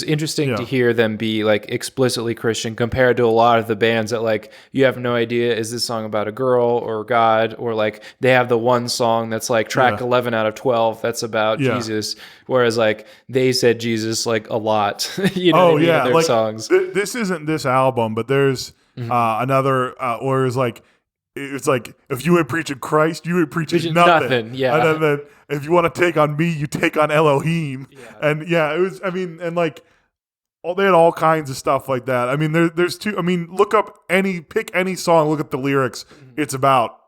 S3: interesting to hear them be like explicitly Christian compared to a lot of the bands that like you have no idea, is this song about a girl or God, or like they have the one song that's like track 11 out of 12 that's about Jesus, whereas like they said Jesus like a lot, in their
S2: like,
S3: songs.
S2: This isn't this album, but there's another or is like, it's like, if you ain't preaching Christ, you ain't preaching nothing.
S3: Yeah.
S2: And then if you want to take on me, you take on Elohim. Yeah. And it was, and like, they had all kinds of stuff like that. I mean, there's two. I mean, pick any song, look at the lyrics. It's about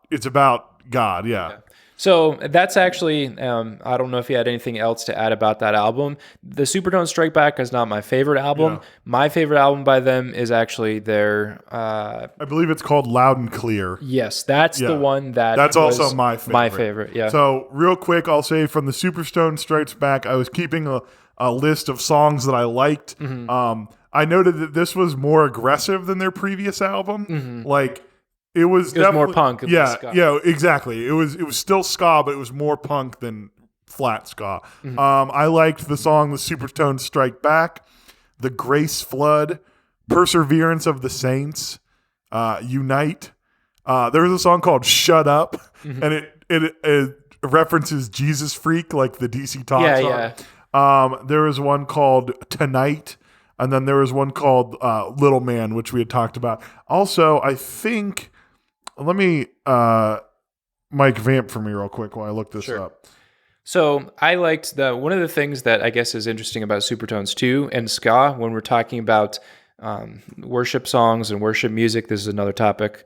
S2: God. Yeah.
S3: So that's actually, I don't know if you had anything else to add about that album. The Supertones Strike Back is not my favorite album.
S2: Yeah.
S3: My favorite album by them is actually their...
S2: I believe it's called Loud and Clear.
S3: Yes, that's the one
S2: that's
S3: was
S2: also my favorite.
S3: My favorite, yeah.
S2: So real quick, I'll say from the Superstone Strikes Back, I was keeping a list of songs that I liked. I noted that this was more aggressive than their previous album. Like it was
S3: more punk. Than ska.
S2: Yeah, exactly. It was still ska, but it was more punk than flat ska. I liked the song "The Supertones Strike Back," "The Grace Flood," "Perseverance of the Saints," "Unite." There was a song called "Shut Up," and it references Jesus Freak, like the DC Talk song. There was one called "Tonight," and then there was one called "Little Man," which we had talked about. Also, I think, let me Mike vamp for me real quick while I look this up.
S3: So I liked one of the things that I guess is interesting about Supertones 2 and ska when we're talking about worship songs and worship music. This is another topic.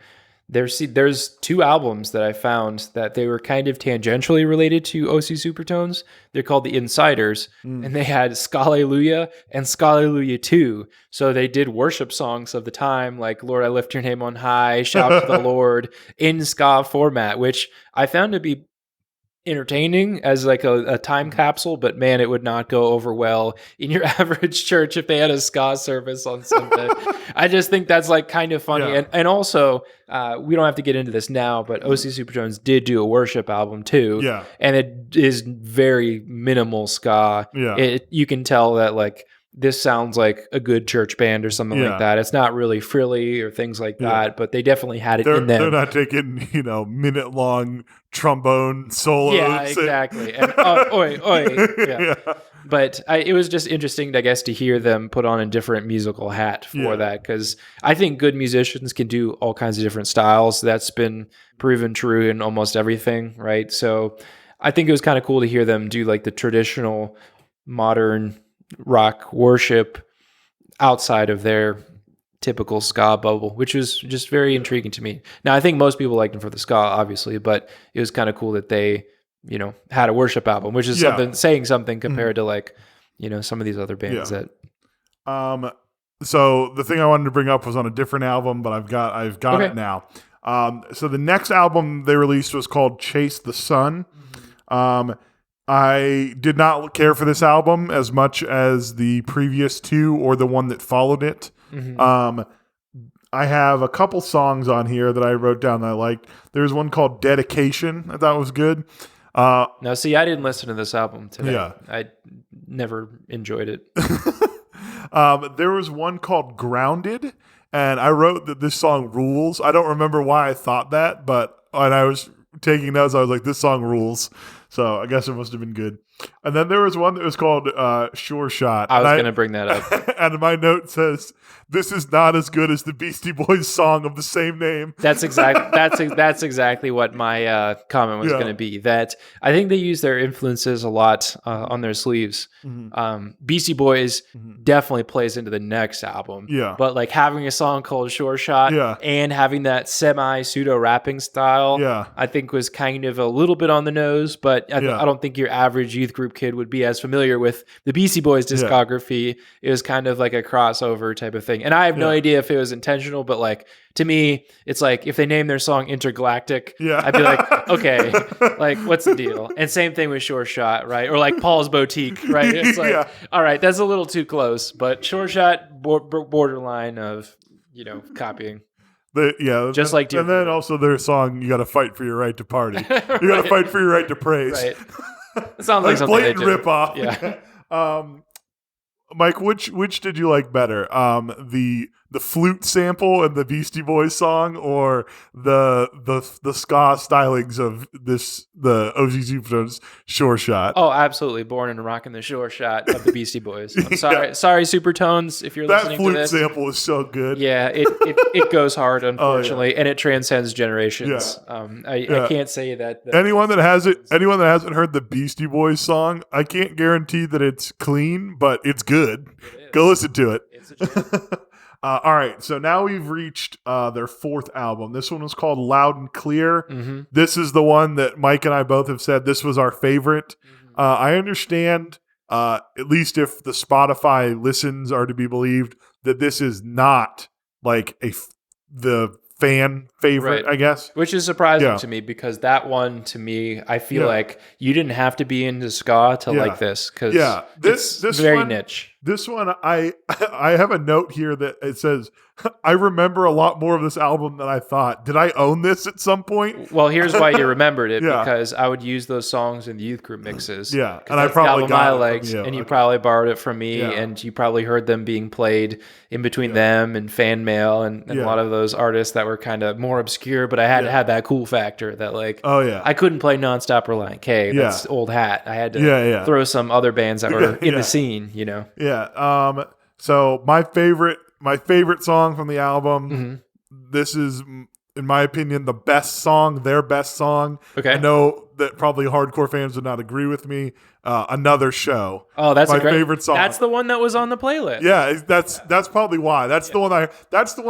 S3: There's two albums that I found that they were kind of tangentially related to OC Supertones. They're called The Insiders, and they had Scalleluja and Scalleluja 2. So they did worship songs of the time, like Lord, I Lift Your Name on High, Shout to the Lord, in ska format, which I found to be entertaining as like a time capsule, but man, it would not go over well in your average church if they had a ska service on Sunday. I just think that's like kind of funny. And also, we don't have to get into this now, but OC Supertones did do a worship album too.
S2: Yeah.
S3: And it is very minimal ska.
S2: Yeah.
S3: You can tell that like this sounds like a good church band or something like that. It's not really frilly or things like that, but they definitely had it in them.
S2: They're not taking, minute-long trombone solos.
S3: Yeah, exactly. And oi. Yeah. But it was just interesting, I guess, to hear them put on a different musical hat for that, because I think good musicians can do all kinds of different styles. That's been proven true in almost everything, right? So I think it was kind of cool to hear them do like the traditional modern rock worship outside of their typical ska bubble, which was just very intriguing to me. Now, I think most people liked them for the ska, obviously, but it was kind of cool that they, had a worship album, which is saying something compared to like, some of these other bands that.
S2: So the thing I wanted to bring up was on a different album, but I've got it now. So the next album they released was called Chase the Sun. I did not care for this album as much as the previous two or the one that followed it. I have a couple songs on here that I wrote down that I liked. There's one called Dedication I thought was good.
S3: Now, see, I didn't listen to this album today.
S2: Yeah.
S3: I never enjoyed it.
S2: There was one called Grounded, and I wrote that this song rules. I don't remember why I thought that, but when I was taking notes, I was like, this song rules. So I guess it must have been good. And then there was one that was called Sure Shot.
S3: I was going to bring that up.
S2: And my note says, this is not as good as the Beastie Boys song of the same name.
S3: That's exactly what my comment was going to be. That I think they use their influences a lot on their sleeves. Beastie Boys definitely plays into the next album.
S2: Yeah.
S3: But like having a song called Sure Shot and having that semi-pseudo rapping style, I think was kind of a little bit on the nose, but I don't think your average youth group kid would be as familiar with the Beastie Boys discography. It was kind of like a crossover type of thing. And I have no idea if it was intentional, but like to me, it's like if they name their song Intergalactic, I'd be like, okay, like what's the deal? And same thing with Sure Shot, right? Or like Paul's Boutique, right? It's like, all right, that's a little too close, but Sure Shot, borderline of, copying.
S2: Just
S3: like
S2: and then also their song, you got to fight for your right to party. You got to fight for your right to praise.
S3: Right. It sounds like something
S2: blatant
S3: they do.
S2: rip off.
S3: Yeah.
S2: Mike, which did you like better? The flute sample in the Beastie Boys song, or the ska stylings of the OC Supertones Sure Shot?
S3: Oh, absolutely. Born and rocking the Sure Shot of the Beastie Boys. I'm sorry, Supertones, if you're listening to this.
S2: That flute sample is so good.
S3: Yeah, it goes hard, unfortunately, and it transcends generations. I can't say that.
S2: Anyone that hasn't heard the Beastie Boys song, I can't guarantee that it's clean, but it's good. Go listen to it.
S3: It's a
S2: All right, so now we've reached their fourth album. This one was called Loud and Clear.
S3: Mm-hmm.
S2: This is the one that Mike and I both have said this was our favorite. I understand, at least if the Spotify listens are to be believed, that this is not like the fan favorite,
S3: Right.
S2: I guess.
S3: Which is surprising to me because that one, to me, I feel like you didn't have to be into ska to like this because
S2: this
S3: very
S2: one,
S3: niche.
S2: This one, I have a note here that it says, I remember a lot more of this album than I thought. Did I own this at some point?
S3: Well, here's why you remembered it, because I would use those songs in the youth group mixes.
S2: Yeah, and I probably got it
S3: Legs,
S2: from you.
S3: and you probably borrowed it from me, and you probably heard them being played in between them and fan mail and a lot of those artists that were kind of more obscure, but I had to have that cool factor that like, I couldn't play Nonstop Reliant K. That's old hat. I had to throw some other bands that were in the scene, you know?
S2: Yeah. So my favorite song from the album, this is, in my opinion, the best song, their best song.
S3: Okay.
S2: I know that probably hardcore fans would not agree with me. Another Show.
S3: Oh, that's
S2: my favorite song.
S3: That's the one that was on the playlist.
S2: Yeah, that's probably why. That's the one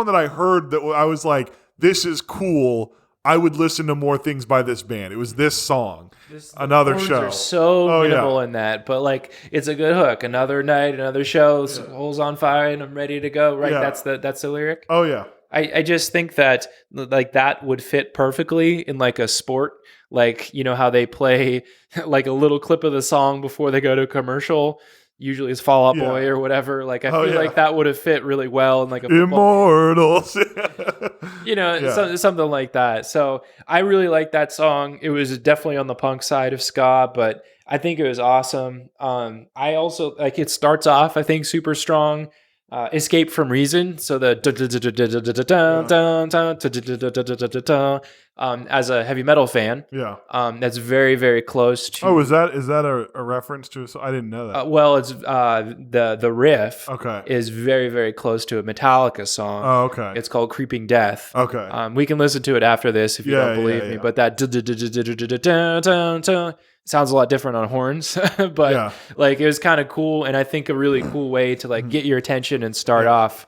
S2: that I heard that I was like, this is cool. I would listen to more things by this band. It was this song. Another Show.
S3: Are so minimal in that, but like it's a good hook. Another night, another show. Holes on fire, and I'm ready to go. Right?
S2: Yeah.
S3: That's the lyric.
S2: Oh yeah.
S3: I just think that like that would fit perfectly in like a sport. Like, you know how they play like a little clip of the song before they go to a commercial. Usually it's Fall Out Boy or whatever. Like I feel like that would have fit really well in like a
S2: Immortals.
S3: Something like that. So I really like that song. It was definitely on the punk side of ska, but I think it was awesome. I also like it starts off, I think, super strong. Escape from Reason. So the as a heavy metal fan, that's very, very close to.
S2: Oh, is that a reference to? I didn't know that.
S3: Well, it's the riff.
S2: Okay.
S3: Is very, very close to a Metallica song.
S2: Oh, okay.
S3: It's called Creeping Death.
S2: Okay.
S3: We can listen to it after this if you don't believe me. But that sounds a lot different on horns, but like it was kind of cool, and I think a really cool way to like get your attention and start off.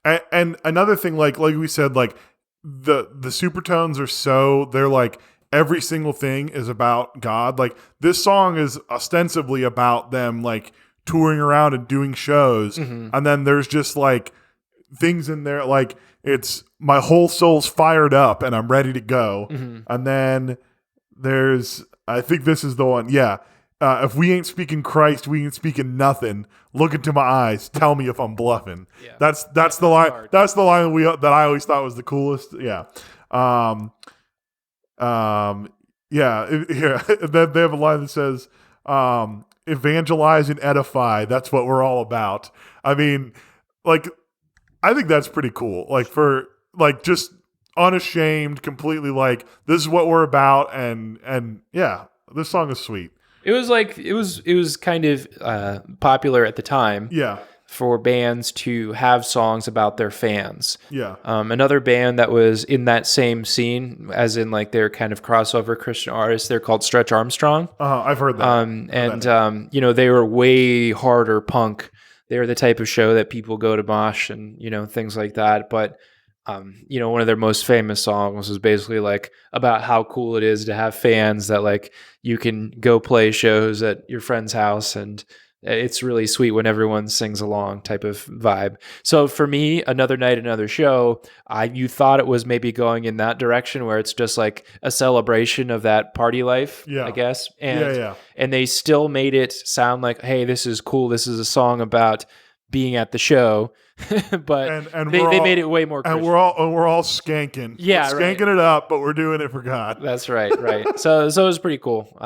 S2: And another thing, like we said, like the Supertones they're like every single thing is about God. Like this song is ostensibly about them like touring around and doing shows, and then there's just like things in there like it's my whole soul's fired up and I'm ready to go, and then there's. I think this is the one. Yeah. If we ain't speaking Christ, we ain't speaking nothing. Look into my eyes. Tell me if I'm bluffing. Yeah. That's the line. Hard. That's the line that I always thought was the coolest. Yeah. Then they have a line that says, evangelize and edify. That's what we're all about. I mean, like, I think that's pretty cool. Like for like just unashamed, completely like this is what we're about, and yeah, this song is sweet. It
S3: was kind of popular at the time.
S2: Yeah.
S3: For bands to have songs about their fans.
S2: Yeah.
S3: Another band that was in that same scene, as in like they're kind of crossover Christian artists, they're called Stretch Armstrong.
S2: I've heard that.
S3: They were way harder punk. They were the type of show that people go to mosh and, things like that. But one of their most famous songs was basically like about how cool it is to have fans that like you can go play shows at your friend's house and it's really sweet when everyone sings along type of vibe. So for me, Another Night, Another Show, you thought it was maybe going in that direction where it's just like a celebration of that party life, I guess. And they still made it sound like, hey, this is cool. This is a song about being at the show. But they made it way more Christian.
S2: And we're all skanking.
S3: Yeah,
S2: we're skanking it up, but we're doing it for God.
S3: That's right. So it was pretty cool.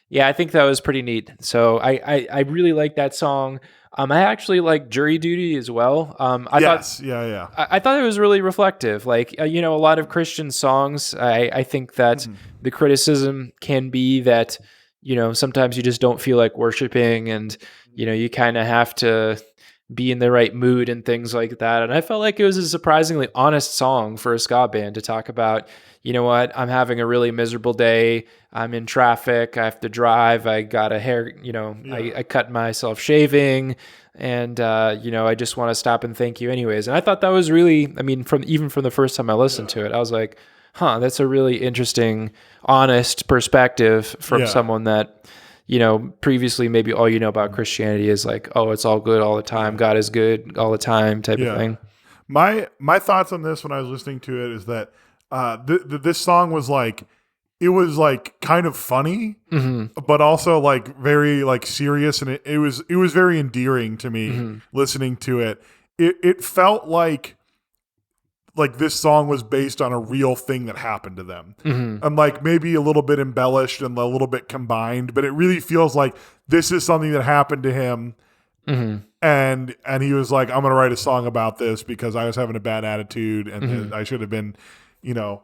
S3: Yeah, I think that was pretty neat. So I really like that song. I actually like Jury Duty as well. I thought it was really reflective. Like, a lot of Christian songs, I think that the criticism can be that, sometimes you just don't feel like worshiping and, you kind of have to be in the right mood and things like that. And I felt like it was a surprisingly honest song for a ska band to talk about, you know what, I'm having a really miserable day. I'm in traffic. I have to drive. I got a hair, I cut myself shaving, and I just want to stop and thank you anyways. And I thought that was really, I mean, from the first time I listened to it, I was like, that's a really interesting, honest perspective from someone that, previously maybe all you know about Christianity is like, oh, it's all good all the time. God is good all the time type of thing.
S2: My thoughts on this when I was listening to it is that this song was like, it was like kind of funny, but also like very like serious, and it was very endearing to me listening to it. It felt like this song was based on a real thing that happened to them, and like maybe a little bit embellished and a little bit combined, but it really feels like this is something that happened to him. And he was like, I'm going to write a song about this because I was having a bad attitude and I should have been, so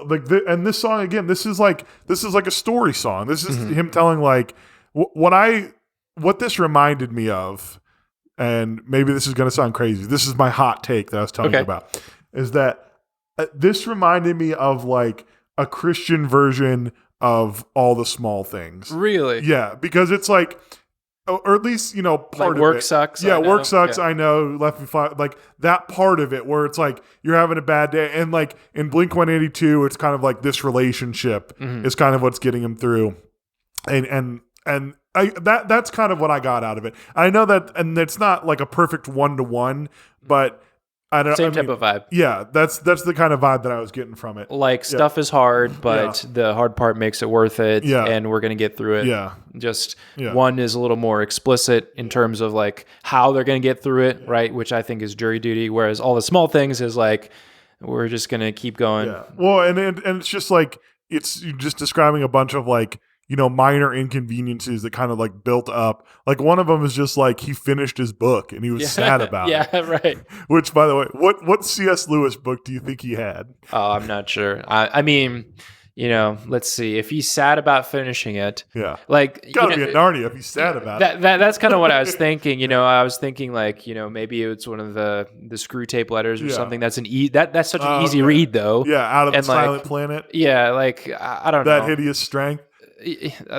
S2: like, and this song again, this is like a story song. This is him telling like what this reminded me of, and maybe this is going to sound crazy. This is my hot take that I was telling you about, is that this reminded me of like a Christian version of All the Small Things.
S3: Really?
S2: Yeah, because it's like, or at least, part
S3: like
S2: of
S3: work
S2: it.
S3: sucks.
S2: Yeah, work sucks. Yeah. I know. Left me flat. Like that part of it where it's like you're having a bad day, and like in Blink-182, it's kind of like this relationship is kind of what's getting him through, and that's kind of what I got out of it. I know that, and it's not like a perfect 1-to-1, but
S3: Same type of vibe.
S2: Yeah, that's the kind of vibe that I was getting from it.
S3: Like stuff is hard, but the hard part makes it worth it, and we're going to get through it.
S2: Yeah.
S3: Just one is a little more explicit in terms of like how they're going to get through it, right? Which I think is jury duty, whereas All the Small Things is like, we're just going to keep going.
S2: Yeah. Well, and it's just like, it's just describing a bunch of like, minor inconveniences that kind of like built up. Like one of them is just like he finished his book and he was sad about it.
S3: Yeah, right.
S2: Which, by the way, what C.S. Lewis book do you think he had?
S3: Oh, I'm not sure. I mean, let's see. If he's sad about finishing it, like
S2: gotta be a Narnia if he's sad about it.
S3: That's kind of what I was thinking. I was thinking like, maybe it's one of the Screw Tape Letters or something. That's that's such an easy read though.
S2: Yeah, Out of the Silent Planet.
S3: Yeah, like I don't know.
S2: That Hideous Strength.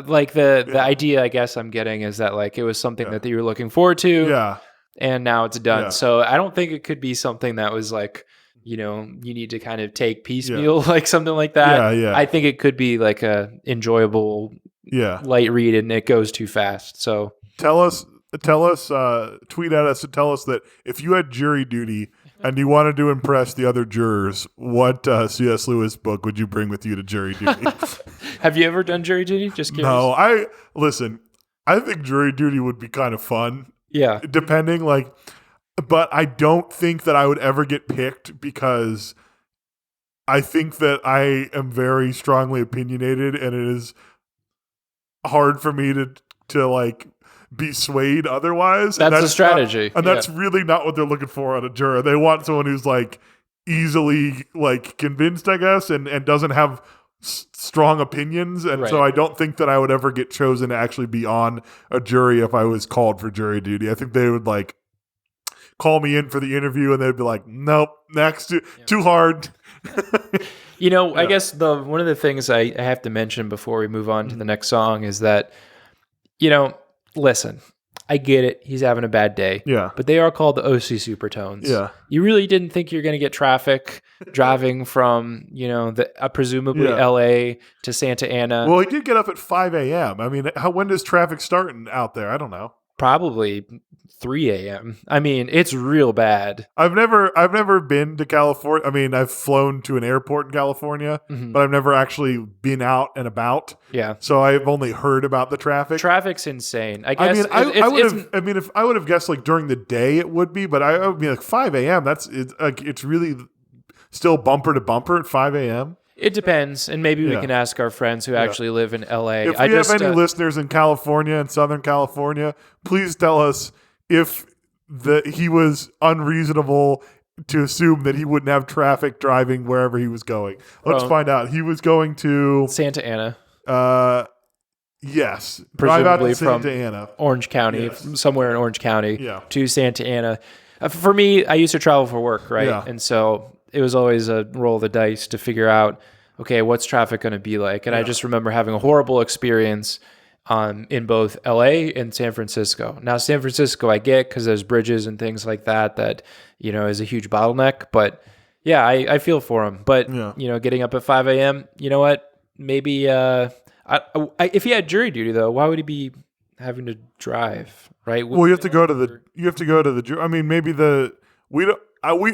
S3: Like the idea I guess I'm getting is that like it was something that you were looking forward to, and now it's done. So I don't think it could be something that was like, you need to kind of take piecemeal, like something like that. I think it could be like a enjoyable light read, and it goes too fast. So
S2: tell us, tweet at us and tell us that if you had jury duty and you wanted to impress the other jurors, what C.S. Lewis book would you bring with you to jury duty?
S3: Have you ever done jury duty? Just curious.
S2: No, I think jury duty would be kind of fun.
S3: Yeah.
S2: Depending, but I don't think that I would ever get picked because I think that I am very strongly opinionated, and it is hard for me to like be swayed otherwise.
S3: That's a strategy.
S2: That's really not what they're looking for on a juror. They want someone who's like easily like convinced, I guess, and doesn't have strong opinions. And so I don't think that I would ever get chosen to actually be on a jury if I was called for jury duty. I think they would like call me in for the interview and they'd be like, nope, next, too hard.
S3: I guess one of the things I have to mention before we move on to the next song is that, listen, I get it. He's having a bad day.
S2: Yeah.
S3: But they are called the OC Supertones.
S2: Yeah.
S3: You really didn't think you're going to get traffic driving from, presumably LA to Santa Ana.
S2: Well, he did get up at 5 a.m. I mean, when does traffic start out there? I don't know.
S3: Probably 3 a.m. I mean, it's real bad.
S2: I've never been to California. I mean, I've flown to an airport in California, but I've never actually been out and about.
S3: Yeah.
S2: So I've only heard about the traffic.
S3: Traffic's insane. I guess.
S2: If I would have guessed like during the day it would be, but I would be like 5 a.m. It's really still bumper to bumper at 5 a.m.
S3: It depends, and maybe we can ask our friends who actually live in LA.
S2: If we have any listeners in California and Southern California, please tell us if he was unreasonable to assume that he wouldn't have traffic driving wherever he was going. Let's find out. He was going to
S3: Santa Ana.
S2: Yes, drive out
S3: presumably
S2: to
S3: from
S2: Santa Ana.
S3: Orange County,
S2: Yes.
S3: from somewhere in Orange County
S2: Yeah.
S3: to Santa Ana. For me, I used to travel for work, right?
S2: Yeah.
S3: And so it was always a roll of the dice to figure out, okay, what's traffic going to be like? And I just remember having a horrible experience in both LA and San Francisco. Now, San Francisco, I get because there's bridges and things like that, is a huge bottleneck. But yeah, I feel for him. But, getting up at 5 a.m., you know what? Maybe if he had jury duty, though, why would he be having to drive, right?
S2: Well, you have to go to the. I mean, maybe we don't. We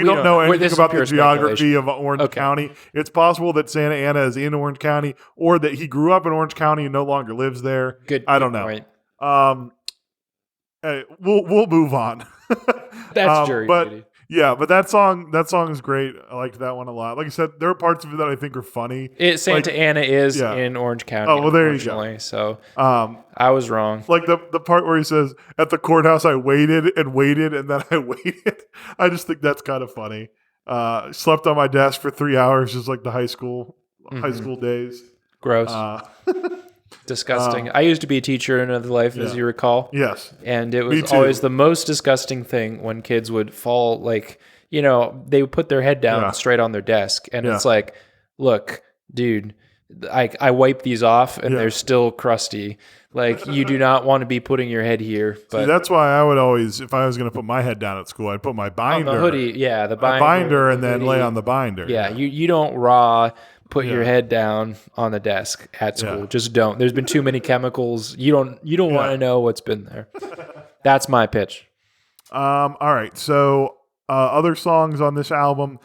S2: don't know anything about the geography of Orange County. It's possible that Santa Ana is in Orange County, or that he grew up in Orange County and no longer lives there. I don't know.
S3: Point.
S2: We'll move on.
S3: That's jury duty.
S2: Yeah, but that song is great. I liked that one a lot. Like I said, there are parts of it that I think are funny.
S3: Santa Ana is in Orange County.
S2: Oh, well, there you go.
S3: So I was wrong.
S2: Like the part where he says, "At the courthouse, I waited and waited, and then I waited." I just think that's kind of funny. Slept on my desk for 3 hours, just like the high school days.
S3: Gross. Disgusting. I used to be a teacher in another life, as you recall.
S2: Yes.
S3: And it was always the most disgusting thing when kids would fall, they would put their head down straight on their desk. And it's like, look, dude, I wipe these off and they're still crusty. Like, you do not want to be putting your head here. But
S2: that's why I would always, if I was going to put my head down at school, I'd put my binder.
S3: On the hoodie, the
S2: binder and then lay on the binder.
S3: Yeah, you don't put your head down on the desk at school. Just don't. There's been too many chemicals. You don't want to know what's been there. That's my pitch.
S2: All right. So other songs on this album,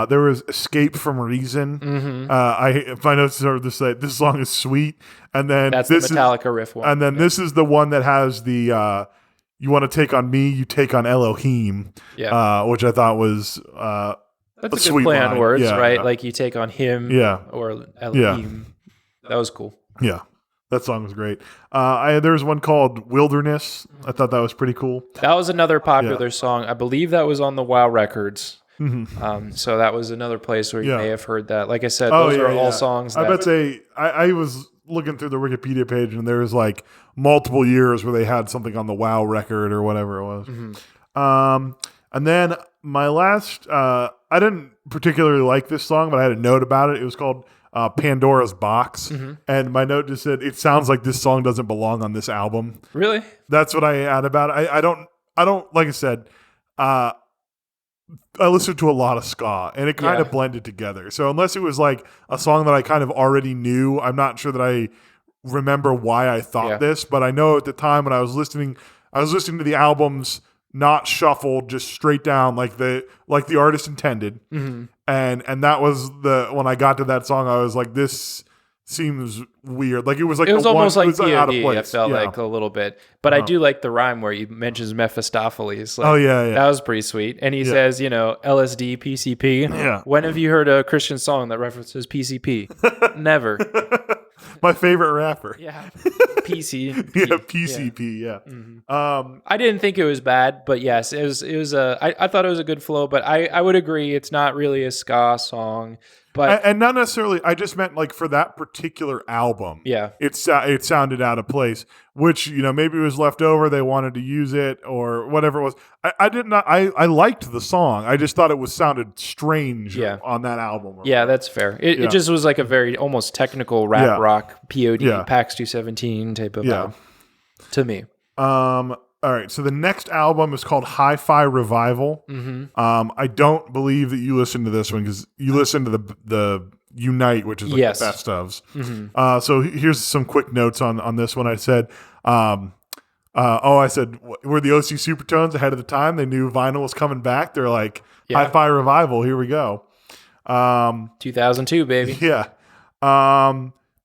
S2: there was "Escape from Reason." Mm-hmm. My notes are to say this song is sweet, and then
S3: that's the Metallica riff one.
S2: And then this is the one that has the "You want to take on me, you take on Elohim," which I thought was.
S3: That's a good play on words, right? Like you take on him or Elohim. That was cool.
S2: Yeah, that song was great. There was one called "Wilderness." I thought that was pretty cool.
S3: That was another popular song. I believe that was on the WoW records. Mm-hmm. So that was another place where you may have heard that. Like I said, those are all songs.
S2: I bet I was looking through the Wikipedia page and there was like multiple years where they had something on the WoW record or whatever it was. Mm-hmm. And then my last, I didn't particularly like this song, but I had a note about it. It was called Pandora's Box. Mm-hmm. And my note just said, it sounds like this song doesn't belong on this album.
S3: Really?
S2: That's what I had about it. I don't, like I said, I listened to a lot of ska and it kind of blended together. So unless it was like a song that I kind of already knew, I'm not sure that I remember why I thought this, but I know at the time when I was listening to the albums not shuffled, just straight down like the artist intended. Mm-hmm. And that was when I got to that song, I was like, this seems weird. Like it was
S3: almost like POD. Out of place. It felt like a little bit, but I do like the rhyme where he mentions Mephistopheles. Like, that was pretty sweet. And he says, LSD, PCP. Yeah. When have you heard a Christian song that references PCP? Never.
S2: My favorite rapper.
S3: Yeah. PC.
S2: PCP. Yeah.
S3: Mm-hmm. I didn't think it was bad, but yes, it was I thought it was a good flow, but I would agree it's not really a ska song. But
S2: and not necessarily. I just meant like for that particular album.
S3: Yeah,
S2: it sounded out of place. Which maybe it was left over. They wanted to use it or whatever it was. I did not. I liked the song. I just thought it sounded strange. On that album.
S3: Yeah, that's fair. It just was like a very almost technical rap rock POD PAX 217 type of album to me.
S2: All right, so the next album is called Hi-Fi Revival. Mm-hmm. I don't believe that you listened to this one because you listened to the Unite, which is like the best ofs. Mm-hmm. So here's some quick notes on this one. I said, I said, we're the OC Supertones ahead of the time. They knew vinyl was coming back. They're like, Hi-Fi Revival, here we go.
S3: 2002, baby.
S2: Yeah.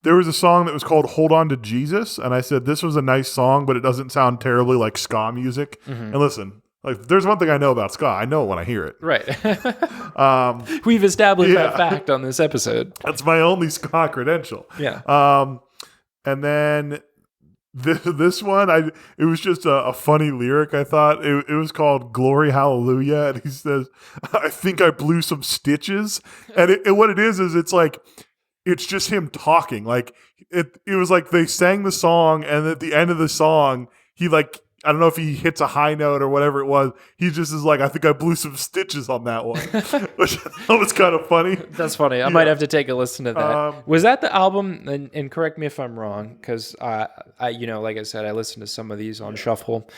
S2: There was a song that was called Hold On to Jesus, and I said, this was a nice song, but it doesn't sound terribly like ska music. Mm-hmm. And listen, like there's one thing I know about ska. I know it when I hear it.
S3: Right. We've established that fact on this episode.
S2: That's my only ska credential.
S3: Yeah.
S2: And then this one, it was just a funny lyric, I thought. It was called Glory Hallelujah, and he says, I think I blew some stitches. And what it is it's like, it's just him talking. Like it was like they sang the song, and at the end of the song, he like, I don't know if he hits a high note or whatever it was. He just is like, I think I blew some stitches on that one, which I thought was kind of funny.
S3: That's funny. I might have to take a listen to that. Was that the album? And correct me if I'm wrong, because I, like I said, I listened to some of these on shuffle.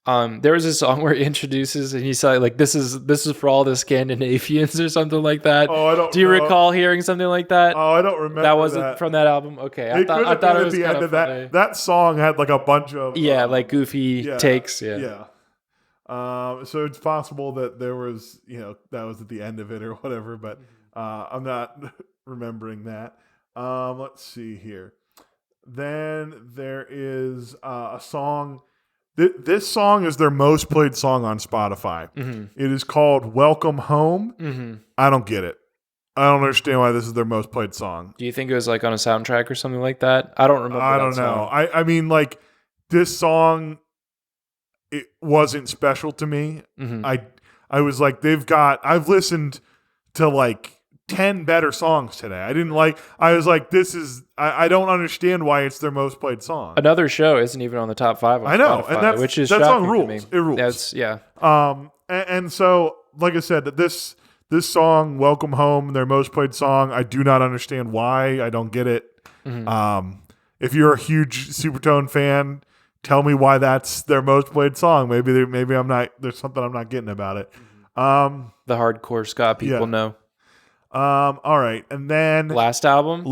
S3: There was a song where he introduces and he said like, this is for all the Scandinavians or something like that.
S2: Oh, I don't.
S3: Do you recall hearing something like that?
S2: Oh, I don't remember.
S3: That wasn't from that album. Okay, I thought it was the end of
S2: that. That song had like a bunch of
S3: like goofy takes.
S2: Yeah. So it's possible that there was, that was at the end of it or whatever, but I'm not remembering that. Let's see here. Then there is a song. This song is their most played song on Spotify. Mm-hmm. It is called Welcome Home. Mm-hmm. I don't get it. I don't understand why this is their most played song.
S3: Do you think it was like on a soundtrack or something like that? I don't remember.
S2: I don't know. I mean, like, this song, it wasn't special to me. Mm-hmm. I was like, I've listened to like 10 better songs today. I was like, I don't understand why it's their most played song.
S3: Another Show isn't even on the top 5 on
S2: I know,
S3: Spotify,
S2: and
S3: which is
S2: that
S3: shocking
S2: song rules.
S3: to me.
S2: It rules.
S3: Yeah.
S2: And so, like I said, this song, Welcome Home, their most played song, I do not understand why. I don't get it. Mm-hmm. If you're a huge Supertone fan, tell me why that's their most played song. Maybe I'm not. There's something I'm not getting about it.
S3: The hardcore ska people know.
S2: All right, and then
S3: last album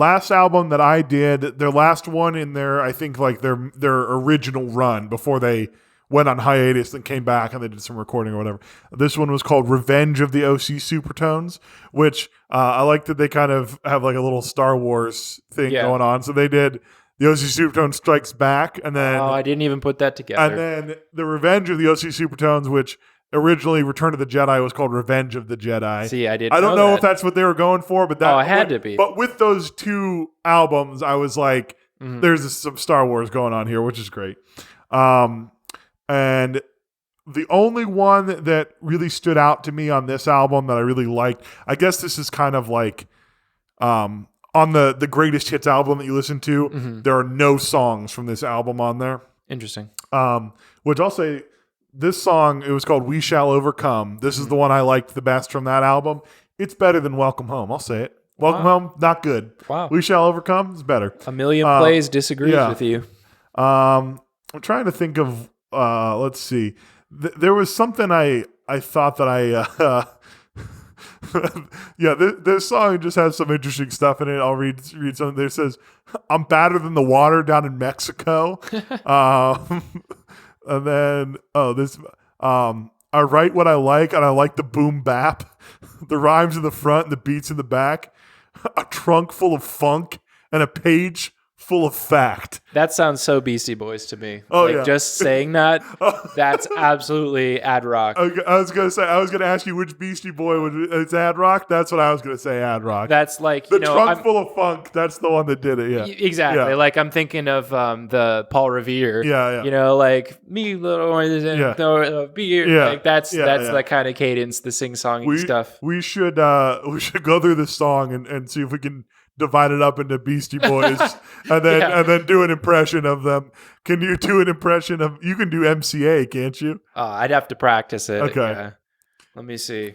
S2: that I did, their last one in their, I think like their original run before they went on hiatus and came back and they did some recording or whatever. This one was called Revenge of the OC Supertones, which I like that they kind of have like a little Star Wars thing going on. So they did the OC Supertones Strikes Back, and then
S3: I didn't even put that together.
S2: And then the Revenge of the OC Supertones, which originally Return of the Jedi was called Revenge of the Jedi.
S3: See, I
S2: don't know if that's what they were going for, but that
S3: it had to be.
S2: But with those two albums, I was like, there's some Star Wars going on here, which is great. And the only one that really stood out to me on this album that I really liked, I guess this is kind of like on the greatest hits album that you listen to, there are no songs from this album on there.
S3: Interesting.
S2: Which I'll say, this song, it was called We Shall Overcome. This is the one I liked the best from that album. It's better than Welcome Home. I'll say it. Welcome Home, not good.
S3: Wow.
S2: We Shall Overcome is better.
S3: A Million Plays disagrees with you.
S2: I'm trying to think of, let's see. There was something I thought that this song just has some interesting stuff in it. I'll read something there. It says, I'm badder than the water down in Mexico. And then, I write what I like, and I like the boom bap, the rhymes in the front, and the beats in the back, a trunk full of funk, and a page full of fact.
S3: That sounds so Beastie Boys to me.
S2: Oh, yeah.
S3: Just saying that, that's absolutely ad rock.
S2: I was going to ask you which Beastie Boy it's ad rock. That's what I was going to say, ad rock.
S3: That's like,
S2: the trunk full of funk. That's the one that did it. Yeah.
S3: Exactly. Yeah. Like I'm thinking of the Paul Revere.
S2: Yeah.
S3: Like me little oranges and beer.
S2: Yeah.
S3: Like that's the kind of cadence, the sing-songy stuff.
S2: We should go through this song and see if we can divide it up into Beastie Boys and then do an impression of them. Can you do an impression of, you can do MCA, can't you?
S3: I'd have to practice it.
S2: Okay.
S3: Yeah. Let me see.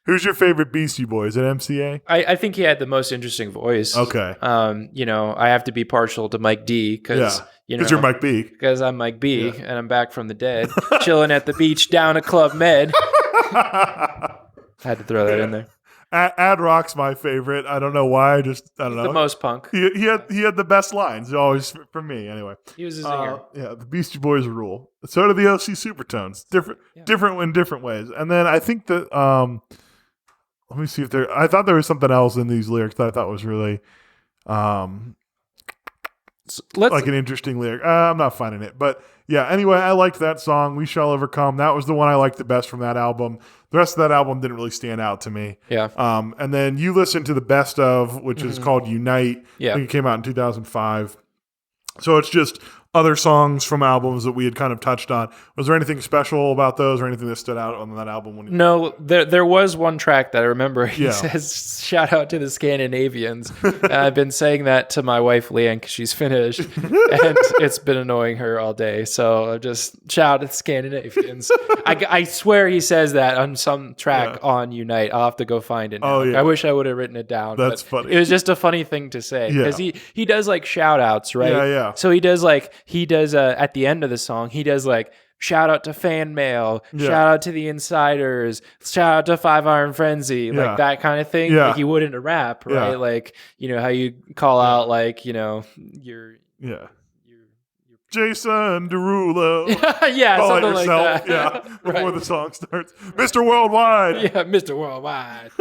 S2: Who's your favorite Beastie Boy? Is it MCA?
S3: I think he had the most interesting voice.
S2: Okay.
S3: I have to be partial to Mike D because
S2: you're Mike B.
S3: Because I'm Mike B and I'm back from the dead, chilling at the beach down at Club Med. Had to throw that in there.
S2: Ad Rock's my favorite. I don't know why. I don't know.
S3: The most punk.
S2: He had the best lines always for me. Anyway,
S3: he was a singer.
S2: The Beastie Boys rule. So do the OC Supertones. Different in different ways. And then I think that let me see if I thought there was something else in these lyrics that I thought was really like an interesting lyric. I'm not finding it, but yeah. Anyway, I liked that song. We Shall Overcome. That was the one I liked the best from that album. The rest of that album didn't really stand out to me.
S3: Yeah.
S2: And then you listened to the best of, which is called Unite.
S3: Yeah.
S2: I think it came out in 2005. So it's just other songs from albums that we had kind of touched on. Was there anything special about those or anything that stood out on that album?
S3: No, there was one track that I remember. He says, shout out to the Scandinavians. And I've been saying that to my wife, Leanne, because she's Finnish, and it's been annoying her all day. So just shout out to the Scandinavians. I swear he says that on some track on Unite. I'll have to go find it now.
S2: Oh, yeah.
S3: I wish I would have written it down.
S2: That's funny.
S3: It was just a funny thing to say. Because he does like shout outs, right?
S2: Yeah.
S3: So he does at the end of the song, he does like shout out to fan mail, shout out to the insiders, shout out to 5 Iron Frenzy, like that kind of thing. Like you would in a rap, right? Like, you know, how you call out like, you know, your
S2: Jason Derulo.
S3: Something like that.
S2: Yeah, before the song starts. Mr. Worldwide.
S3: Yeah, Mr. Worldwide.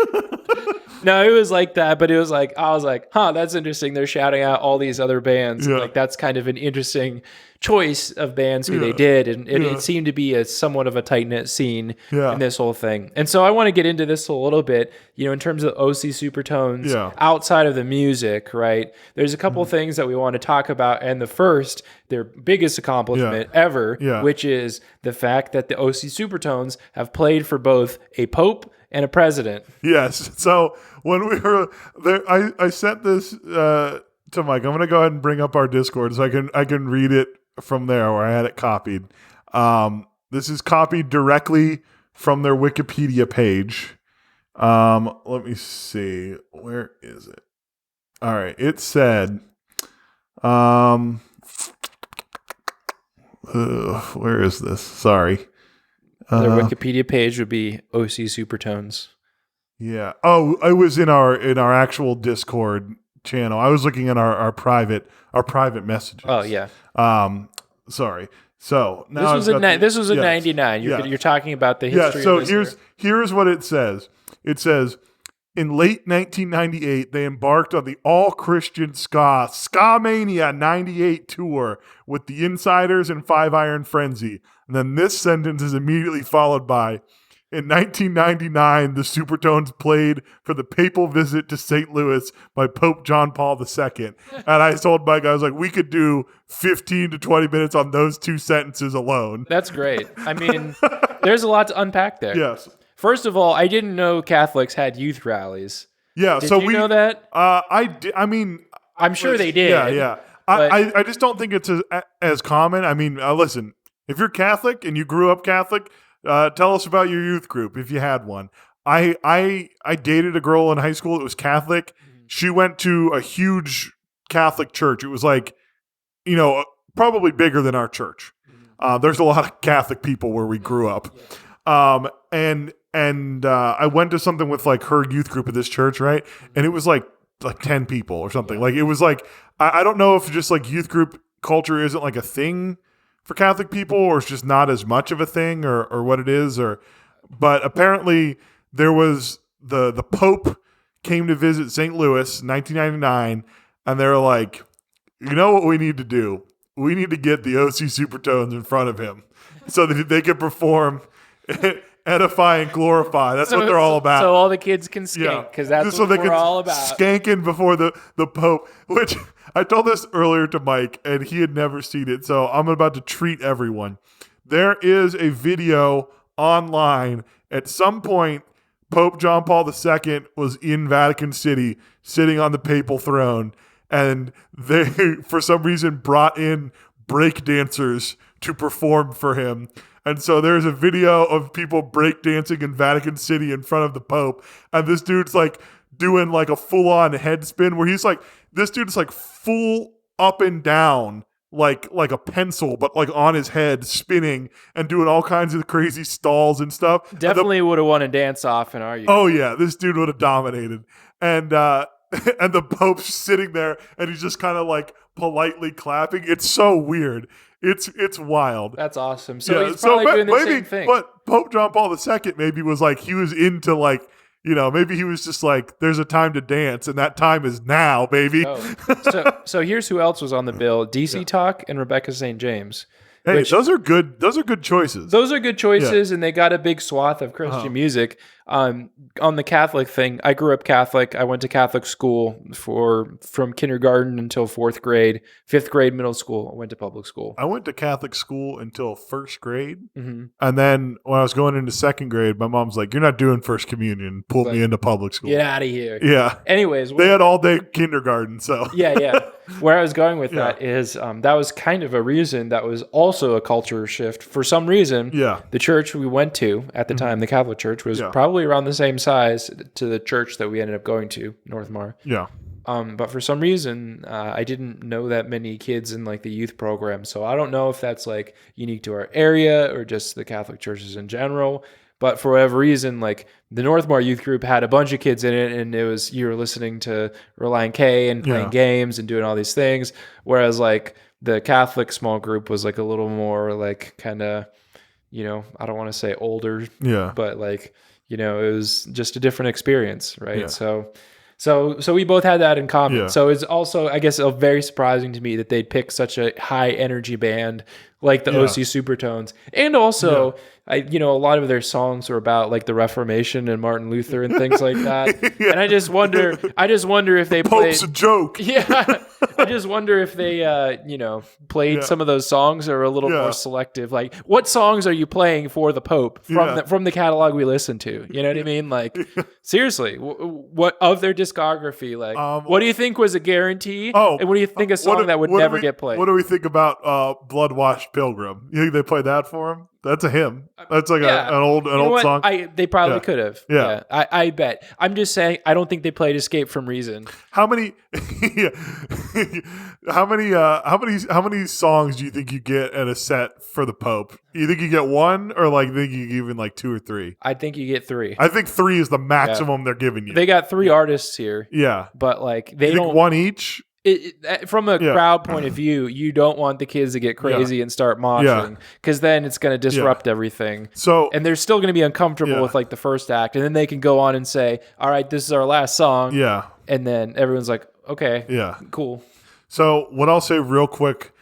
S3: No, it was like that, but it was like, I was like, that's interesting. They're shouting out all these other bands. Yeah. Like, that's kind of an interesting choice of bands who they did. And it seemed to be somewhat of a tight-knit scene in this whole thing. And so I want to get into this a little bit, you know, in terms of OC Supertones outside of the music, right? There's a couple things that we want to talk about. And the first, their biggest accomplishment ever, which is the fact that the OC Supertones have played for both a pope and a president.
S2: Yes. So when we were there, I sent this to Mike. I'm going to go ahead and bring up our Discord so I can read it from there where I had it copied. This is copied directly from their Wikipedia page. Let me see. Where is it? All right. It said, where is this? Sorry.
S3: Their Wikipedia page would be OC Supertones.
S2: Yeah. Oh, I was in our actual Discord channel. I was looking at our private messages.
S3: Oh yeah.
S2: Sorry. So now
S3: this was a 99. You're talking about the history.
S2: Yeah. So here's what it says. It says, in late 1998, they embarked on the all-Christian Ska Mania 98 tour with the Insiders and 5 Iron Frenzy. And then this sentence is immediately followed by, in 1999, the Supertones played for the papal visit to St. Louis by Pope John Paul II. And I told Mike, I was like, we could do 15 to 20 minutes on those 2 sentences alone.
S3: That's great. I mean, there's a lot to unpack there.
S2: Yes.
S3: First of all, I didn't know Catholics had youth rallies.
S2: Yeah,
S3: Did you know that?
S2: I did. I mean,
S3: I'm sure they did.
S2: Yeah. I just don't think it's as common. I mean, listen, if you're Catholic and you grew up Catholic, tell us about your youth group if you had one. I dated a girl in high school that was Catholic. She went to a huge Catholic church. It was like, you know, probably bigger than our church. There's a lot of Catholic people where we grew up. And I went to something with like her youth group at this church, right? And it was like 10 people or something. Like it was like, I don't know if just like youth group culture isn't like a thing for Catholic people, or it's just not as much of a thing, or what it is, but apparently there was the Pope came to visit St. Louis in 1999, and they're like, you know what we need to do? We need to get the OC Supertones in front of him so that they can perform edify and glorify. That's what they're all about.
S3: So all the kids can skank, because that's what we're all about.
S2: Skanking before the Pope, which I told this earlier to Mike, and he had never seen it, so I'm about to treat everyone. There is a video online. At some point, Pope John Paul II was in Vatican City, sitting on the papal throne, and they, for some reason, brought in break dancers to perform for him. And so there's a video of people breakdancing in Vatican City in front of the Pope. And this dude's like doing like a full-on head spin where he's like, this dude's like full up and down, like a pencil, but like on his head spinning and doing all kinds of crazy stalls and stuff.
S3: Definitely would have won a dance off in our youth.
S2: Oh yeah, this dude would have dominated. And and the Pope's sitting there and he's just kind of like politely clapping. It's so weird. It's wild.
S3: That's awesome. So he's probably doing the same thing.
S2: But Pope John Paul II maybe was like, he was into like, you know, maybe he was just like, there's a time to dance, and that time is now, baby.
S3: So here's who else was on the bill: DC Talk and Rebecca St. James.
S2: Hey, those are good. Those are good choices.
S3: Those are good choices, and they got a big swath of Christian music. On the Catholic thing, I grew up Catholic. I went to Catholic school from kindergarten until 4th grade. 5th grade, middle school, I went to public school.
S2: I went to Catholic school until 1st grade.
S3: Mm-hmm.
S2: And then when I was going into 2nd grade, my mom's like, "You're not doing first communion." Pulled me into public school.
S3: Get out of here.
S2: Yeah.
S3: Anyways.
S2: They had all day kindergarten, so.
S3: Yeah. Where I was going with that is that was kind of a reason that was also a culture shift. For some reason, the church we went to at the time, the Catholic Church, was probably around the same size to the church that we ended up going to, Northmar.
S2: Yeah.
S3: But for some reason, I didn't know that many kids in like the youth program. So I don't know if that's like unique to our area or just the Catholic churches in general. But for whatever reason, like the Northmar youth group had a bunch of kids in it, and it was you were listening to Reliant K and playing games and doing all these things. Whereas like the Catholic small group was like a little more like kind of, I don't want to say older, but like, it was just a different experience, right? Yeah. So we both had that in common. Yeah. So it's also, I guess, very surprising to me that they'd pick such a high energy band like the OC Supertones. And also, a lot of their songs were about like the Reformation and Martin Luther and things like that. And I just wonder if they
S2: Pope's a joke.
S3: Yeah. I just wonder if they, played some of those songs or a little more selective. Like, what songs are you playing for the Pope from the catalog we listen to? You know what I mean? Like, seriously, what of their discography? Like, what do you think was a guarantee? And what do you think a song that would never get played?
S2: What do we think about Blood Washed Pilgrim? You think they played that for him? That's a hymn. That's like an old song.
S3: They probably could have. Yeah. I bet. I'm just saying. I don't think they played "Escape from Reason."
S2: How many? How many songs do you think you get at a set for the Pope? You think you get one, or like think you even like 2 or 3?
S3: I think you get 3.
S2: I think 3 is the maximum they're giving you.
S3: They got 3 artists here.
S2: Yeah,
S3: but like they don't
S2: one each.
S3: From a crowd point of view, you don't want the kids to get crazy and start moshing because then it's going to disrupt everything. And they're still going to be uncomfortable with like the first act, and then they can go on and say, "All right, this is our last song." Yeah, and then everyone's like, "Okay, cool."
S2: So what I'll say real quick,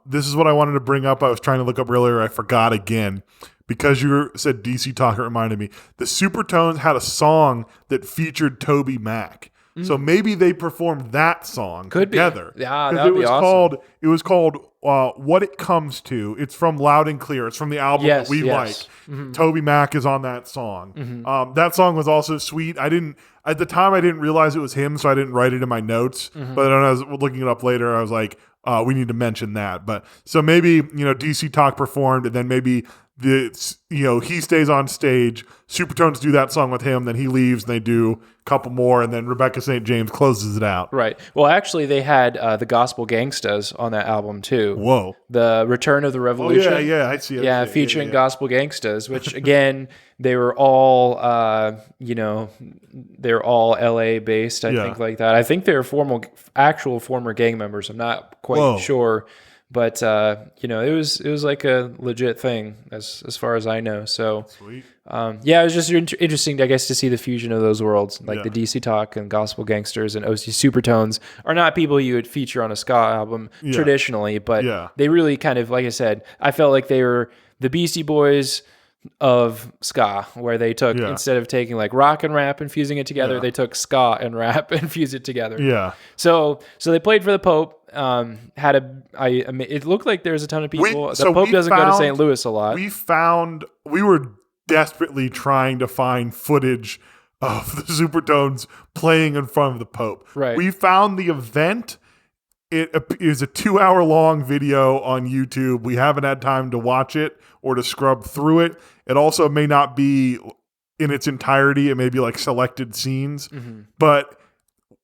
S2: this is what I wanted to bring up. I was trying to look up earlier, I forgot again. Because you said DC Talk, it reminded me. The Supertones had a song that featured Toby Mac. So maybe they performed that song together.
S3: Yeah, that would be awesome.
S2: It was called What It Comes To. It's from Loud and Clear. It's from the album that we like. Mm-hmm. Toby Mac is on that song. Mm-hmm. That song was also sweet. At the time, I didn't realize it was him, so I didn't write it in my notes. Mm-hmm. But then I was looking it up later. I was like, we need to mention that. But so maybe, DC Talk performed, and then maybe he stays on stage. Supertones do that song with him, then he leaves, and they do a couple more, and then Rebecca St. James closes it out.
S3: Right. Well, actually, they had the Gospel Gangstas on that album too.
S2: Whoa.
S3: The Return of the Revolution.
S2: Oh, yeah, I see it.
S3: Yeah, featuring Gospel Gangstas, which again, they were all, they're all LA based. I think like that. I think they're actual former gang members. I'm not quite sure. But it was like a legit thing as far as I know. So sweet. It was just interesting, I guess, to see the fusion of those worlds. Like the DC Talk and Gospel Gangsters and OC Supertones are not people you would feature on a ska album traditionally, but they really kind of, like I said, I felt like they were the Beastie Boys of ska, where they took instead of taking like rock and rap and fusing it together, they took ska and rap and fused it together. Yeah. So they played for the Pope. It looked like there was a ton of people. The Pope doesn't go to St. Louis a lot.
S2: We were desperately trying to find footage of the Supertones playing in front of the Pope.
S3: Right.
S2: We found the event. It is a 2-hour-long video on YouTube. We haven't had time to watch it or to scrub through it. It also may not be in its entirety. It may be like selected scenes. Mm-hmm. But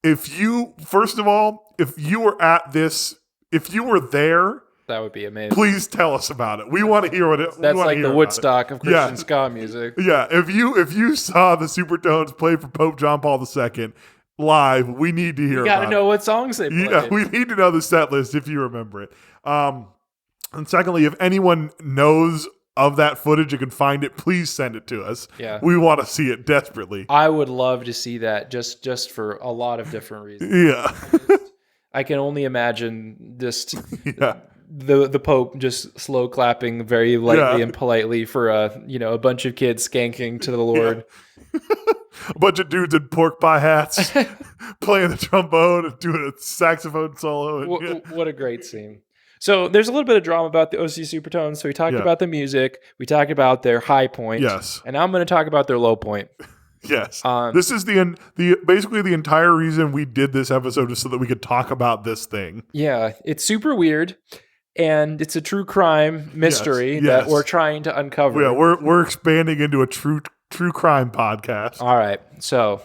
S2: if you were at this, if you were there,
S3: that would be amazing.
S2: Please tell us about it. We want to hear what it.
S3: That's like the Woodstock of Christian ska music.
S2: Yeah, if you saw the Supertones play for Pope John Paul II live, we need to hear.
S3: You got to know what songs they played.
S2: Yeah, we need to know the set list if you remember it. And secondly, if anyone knows of that footage and can find it, please send it to us. Yeah, we want to see it desperately.
S3: I would love to see that just for a lot of different reasons.
S2: Yeah,
S3: I can only imagine just the Pope just slow clapping very lightly and politely for a bunch of kids skanking to the Lord.
S2: Yeah. A bunch of dudes in pork pie hats playing the trombone and doing a saxophone solo.
S3: What a great scene. So there's a little bit of drama about the OC Supertones. So we talked about the music. We talked about their high point.
S2: Yes.
S3: And now I'm going to talk about their low point.
S2: Yes. This is basically the entire reason we did this episode is so that we could talk about this thing.
S3: Yeah. It's super weird. And it's a true crime mystery that we're trying to uncover.
S2: Yeah, we're expanding into a true crime podcast.
S3: All right. So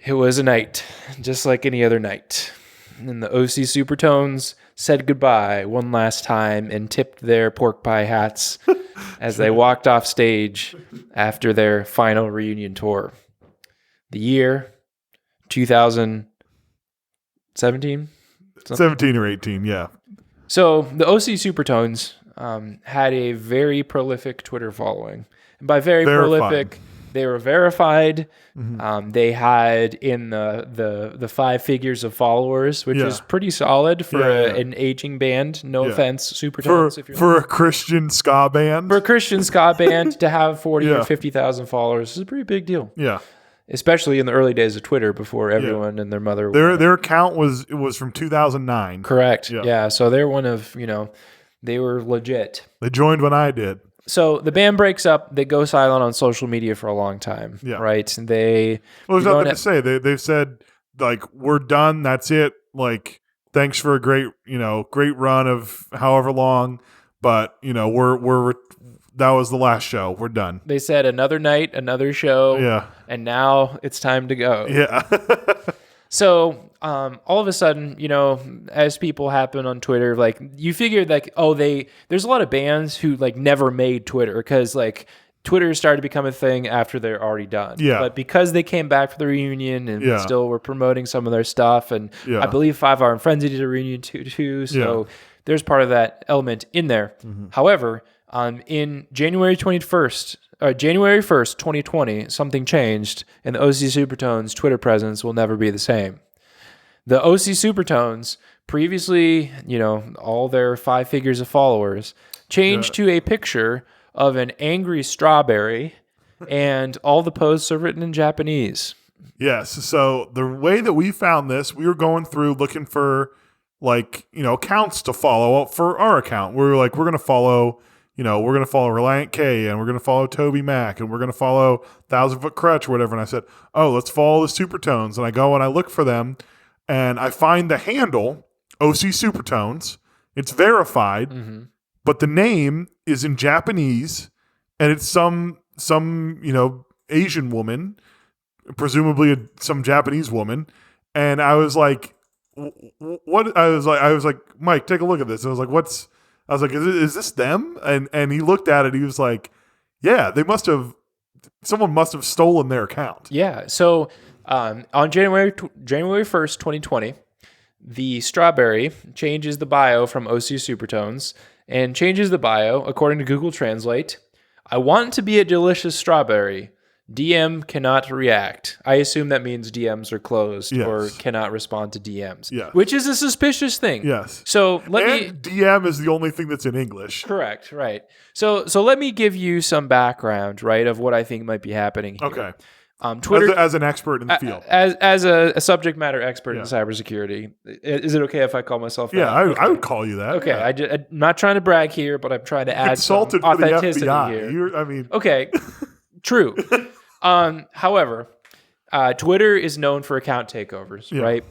S3: it was a night, just like any other night. And the OC Supertones said goodbye one last time and tipped their pork pie hats as they walked off stage after their final reunion tour. The year 2017?
S2: 17 or 18, yeah.
S3: So the OC Supertones had a very prolific Twitter following. And by very prolific, they were verified. Mm-hmm. They had in the 5 figures of followers, which is pretty solid for an aging band. No offense, Supertones.
S2: For a Christian ska band.
S3: For a Christian ska band to have 40 or 50,000 followers is a pretty big deal.
S2: Yeah.
S3: Especially in the early days of Twitter before everyone and their mother.
S2: Their account was from 2009.
S3: Correct. Yeah. So they're one of, they were legit.
S2: They joined when I did.
S3: So the band breaks up. They go silent on social media for a long time. Yeah. Right. And there's
S2: nothing to say. They've said like, we're done. That's it. Like, thanks for a great run of however long, but that was the last show. We're done.
S3: They said another night, another show. Yeah. And now it's time to go.
S2: Yeah.
S3: So all of a sudden, as people happen on Twitter, like you figured like, there's a lot of bands who like never made Twitter because like Twitter started to become a thing after they're already done. Yeah. But because they came back for the reunion and still were promoting some of their stuff, and I believe 5 Hour and Frenzy did a reunion too. So there's part of that element in there. Mm-hmm. However, in January 1st, 2020, something changed, and the OC Supertones Twitter presence will never be the same. The OC Supertones, previously, all their 5 figures of followers, changed to a picture of an angry strawberry, and all the posts are written in Japanese.
S2: Yes. So the way that we found this, we were going through looking for, accounts to follow for our account. We were like, we're going to follow... we're going to follow Reliant K, and we're going to follow Toby Mac, and we're going to follow 1,000 Foot Crutch or whatever. And I said, let's follow the Supertones. And I go and I look for them, and I find the handle, OC Supertones. It's verified, but the name is in Japanese, and it's some Asian woman, presumably some Japanese woman. And I was like, what? I was like, Mike, take a look at this. And I was like, I was like, is this them? And he looked at it. He was like, yeah, someone must have stolen their account.
S3: Yeah. So on January 1st, 2020, the Strawberry changes the bio from OC Supertones and changes the bio, according to Google Translate. I want to be a delicious strawberry. DM cannot react. I assume that means DMs are closed or cannot respond to DMs, which is a suspicious thing.
S2: Yes.
S3: So
S2: DM is the only thing that's in English.
S3: Correct. Right. So let me give you some background, right, of what I think might be happening here.
S2: Okay.
S3: Twitter
S2: as an expert in the field,
S3: as a subject matter expert in cybersecurity, is it okay if I call myself that?
S2: Yeah, I would call you that.
S3: Okay. Yeah. I'm not trying to brag here, but I'm trying to add some authenticity here. Okay. True. However, Twitter is known for account takeovers, right?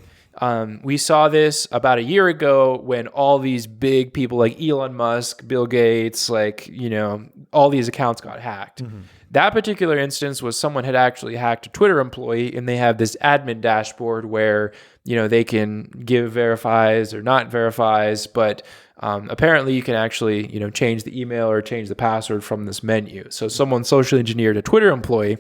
S3: We saw this about a year ago when all these big people like Elon Musk, Bill Gates, all these accounts got hacked. Mm-hmm. That particular instance was someone had actually hacked a Twitter employee, and they have this admin dashboard where, they can give verifies or not verifies, but apparently you can actually, change the email or change the password from this menu. So someone socially engineered a Twitter employee,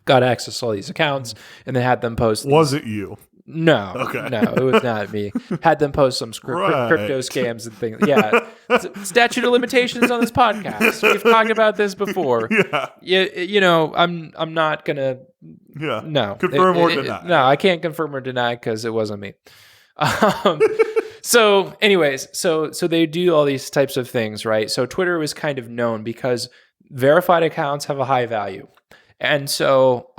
S3: got access to all these accounts, and then had them post.
S2: Was it you?
S3: No. Okay. No, it was not me. Had them post some crypto scams and things. Yeah. Statute of limitations on this podcast. We've talked about this before. Yeah. I'm not going to.
S2: Yeah.
S3: No.
S2: Confirm or deny.
S3: No, I can't confirm or deny because it wasn't me. So anyways, so they do all these types of things, right? So Twitter was kind of known because verified accounts have a high value. And so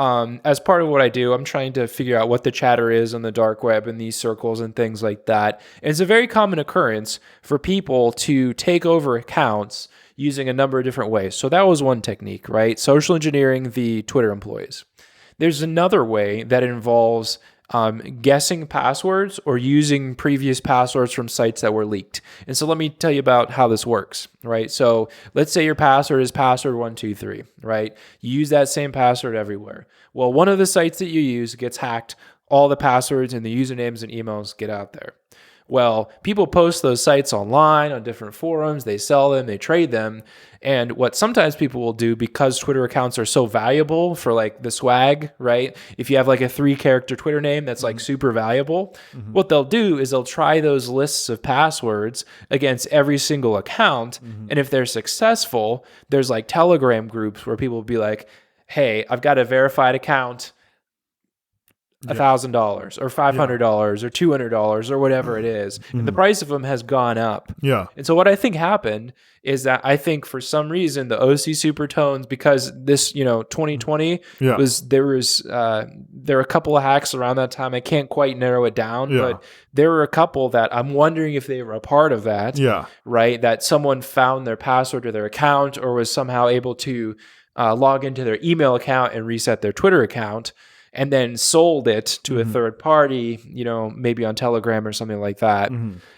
S3: as part of what I do, I'm trying to figure out what the chatter is on the dark web and these circles and things like that. And it's a very common occurrence for people to take over accounts using a number of different ways. So that was one technique, right? Social engineering the Twitter employees. There's another way that involves guessing passwords or using previous passwords from sites that were leaked. And so let me tell you about how this works, right? So let's say your password is password123, right? You use that same password everywhere. Well, one of the sites that you use gets hacked, all the passwords and the usernames and emails get out there. Well, people post those sites online on different forums, they sell them, they trade them. And what sometimes people will do, because Twitter accounts are so valuable for like the swag, right? If you have like a 3-character Twitter name that's like super valuable, what they'll do is they'll try those lists of passwords against every single account. And if they're successful, there's like Telegram groups where people will be like, hey, I've got a verified account, $1,000 or $500 or $200 or whatever it is. And the price of them has gone up.
S2: Yeah.
S3: And so what I think happened is that I think for some reason the OC Supertones, because this, 2020 there were a couple of hacks around that time. I can't quite narrow it down, but there were a couple that I'm wondering if they were a part of that. Yeah. Right. That someone found their password to their account or was somehow able to log into their email account and reset their Twitter account, and then sold it to a third party, maybe on Telegram or something like that.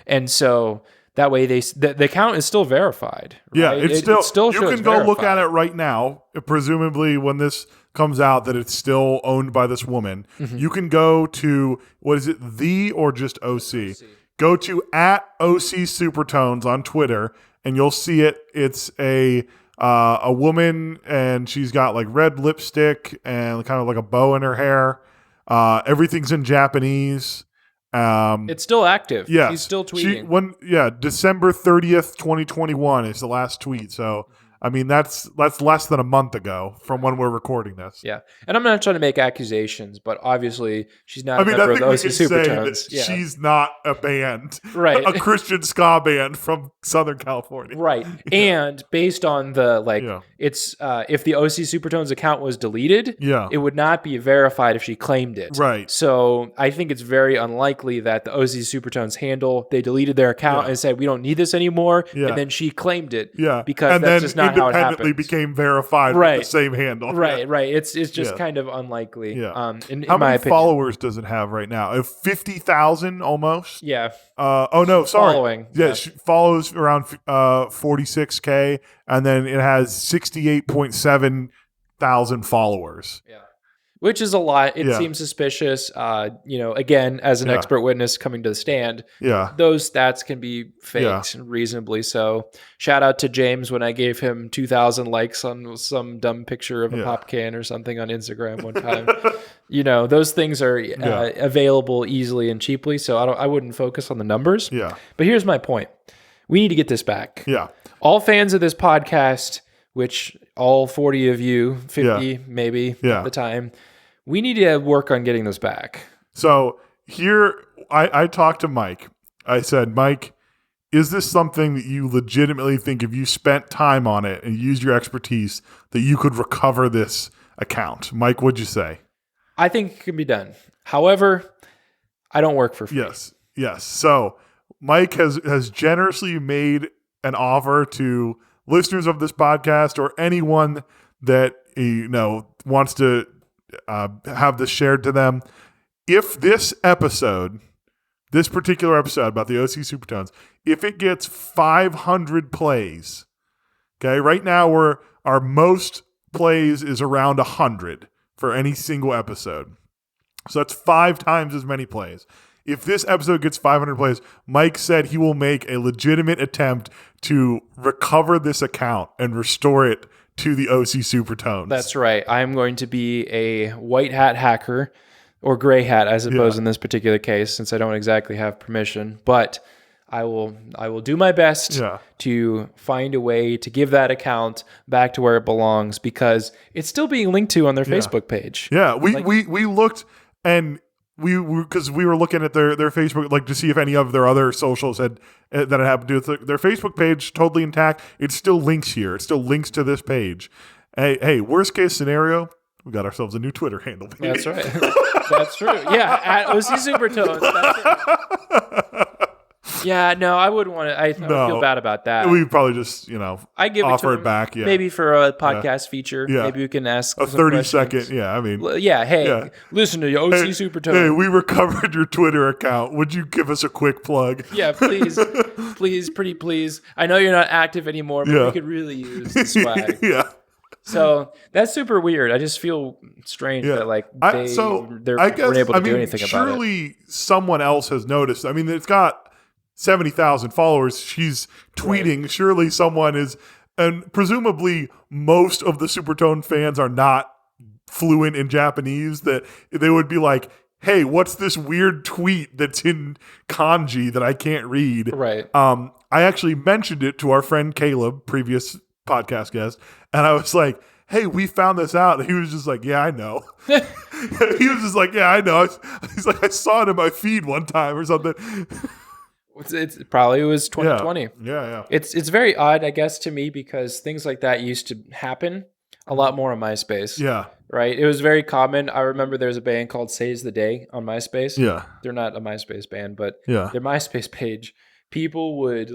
S3: And so that way the account is still verified. Right?
S2: Yeah, it still you can go
S3: verified.
S2: look at it right now. Presumably when this comes out that it's still owned by this woman, you can go to, what is it, the or just OC? Go to @OC Supertones on Twitter and you'll see it. It's a woman, and she's got like red lipstick and kind of like a bow in her hair. Everything's in Japanese.
S3: It's still active.
S2: Yeah,
S3: She's still tweeting.
S2: December 30th, 2021 is the last tweet. So I mean, that's less than a month ago from when we're recording this.
S3: Yeah. And I'm not trying to make accusations, but obviously she's not a member of the OC Supertones.
S2: Yeah. She's not a band.
S3: Right.
S2: A Christian ska band from Southern California.
S3: Right. Yeah. And based on the, it's, if the OC Supertones account was deleted, it would not be verified if she claimed it.
S2: Right.
S3: So I think it's very unlikely that the OC Supertones they deleted their account and said, we don't need this anymore. Yeah. And then she claimed it.
S2: Yeah.
S3: Because that's just not how it happens.
S2: Independently became verified with the same handle.
S3: Right. It's just kind of unlikely. Yeah. In
S2: how
S3: my
S2: many
S3: opinion.
S2: followers does it have right now? 50,000 almost?
S3: Yeah.
S2: Oh no, sorry.
S3: Following.
S2: Yeah, she follows around 46K, and then it has 68.7 thousand followers.
S3: Yeah. Which is a lot. It seems suspicious. Again, as an expert witness coming to the stand, those stats can be faked reasonably so. Shout out to James when I gave him 2,000 likes on some dumb picture of a pop can or something on Instagram one time. Those things are available easily and cheaply, so I wouldn't focus on the numbers. Yeah. But here's my point. We need to get this back.
S2: Yeah.
S3: All fans of this podcast, which all 40 of you, 50 maybe at the time, we need to work on getting this back.
S2: So here, I talked to Mike. I said, Mike, is this something that you legitimately think if you spent time on it and used your expertise that you could recover this account? Mike, what'd you say?
S3: I think it can be done. However, I don't work for free.
S2: Yes. So Mike has generously made an offer to listeners of this podcast or anyone that wants to have this shared to them. If this particular episode about the OC Supertones, if it gets 500 plays, okay, right now our most plays is around 100 for any single episode. So that's 5 times as many plays. If this episode gets 500 plays, Mike said he will make a legitimate attempt to recover this account and restore it to the OC Supertones.
S3: That's right. I'm going to be a white hat hacker, or gray hat, I suppose, in this particular case, since I don't exactly have permission. But I will do my best to find a way to give that account back to where it belongs, because it's still being linked to on their Facebook page.
S2: Yeah, we looked, and because we were looking at their Facebook, like to see if any of their other socials that had happened to it. Their Facebook page totally intact. It still links here. It still links to this page. Hey, worst case scenario, we got ourselves a new Twitter handle. Baby.
S3: That's right. That's true. Yeah, at OC Supertones. That's it. Yeah, no, I wouldn't want to. I feel bad about that.
S2: We probably just,
S3: I give
S2: offer
S3: it to
S2: it back. Yeah,
S3: maybe for a podcast feature.
S2: Yeah.
S3: Maybe we can ask
S2: a 30-second. Yeah, I mean,
S3: listen to OC Supertones.
S2: Hey, we recovered your Twitter account. Would you give us a quick plug?
S3: Yeah, please, pretty please. I know you're not active anymore, but we could really use the swag.
S2: Yeah.
S3: So that's super weird. I just feel strange that they weren't able to do anything about it.
S2: Surely someone else has noticed. I mean, it's got 70,000 followers. She's tweeting. Right. Surely someone is, and presumably most of the Supertone fans are not fluent in Japanese, that they would be like, hey, what's this weird tweet that's in kanji that I can't read?
S3: Right.
S2: I actually mentioned it to our friend Caleb, previous podcast guest, and I was like, hey, we found this out. And he was just like, yeah, I know. He was just like, yeah, I know. He's like, I saw it in my feed one time or something.
S3: It probably was 2020.
S2: Yeah.
S3: It's very odd, I guess, to me, because things like that used to happen a lot more on MySpace.
S2: Yeah.
S3: Right? It was very common. I remember there's a band called Saves the Day on MySpace.
S2: Yeah.
S3: They're not a MySpace band, but
S2: their
S3: MySpace page, people would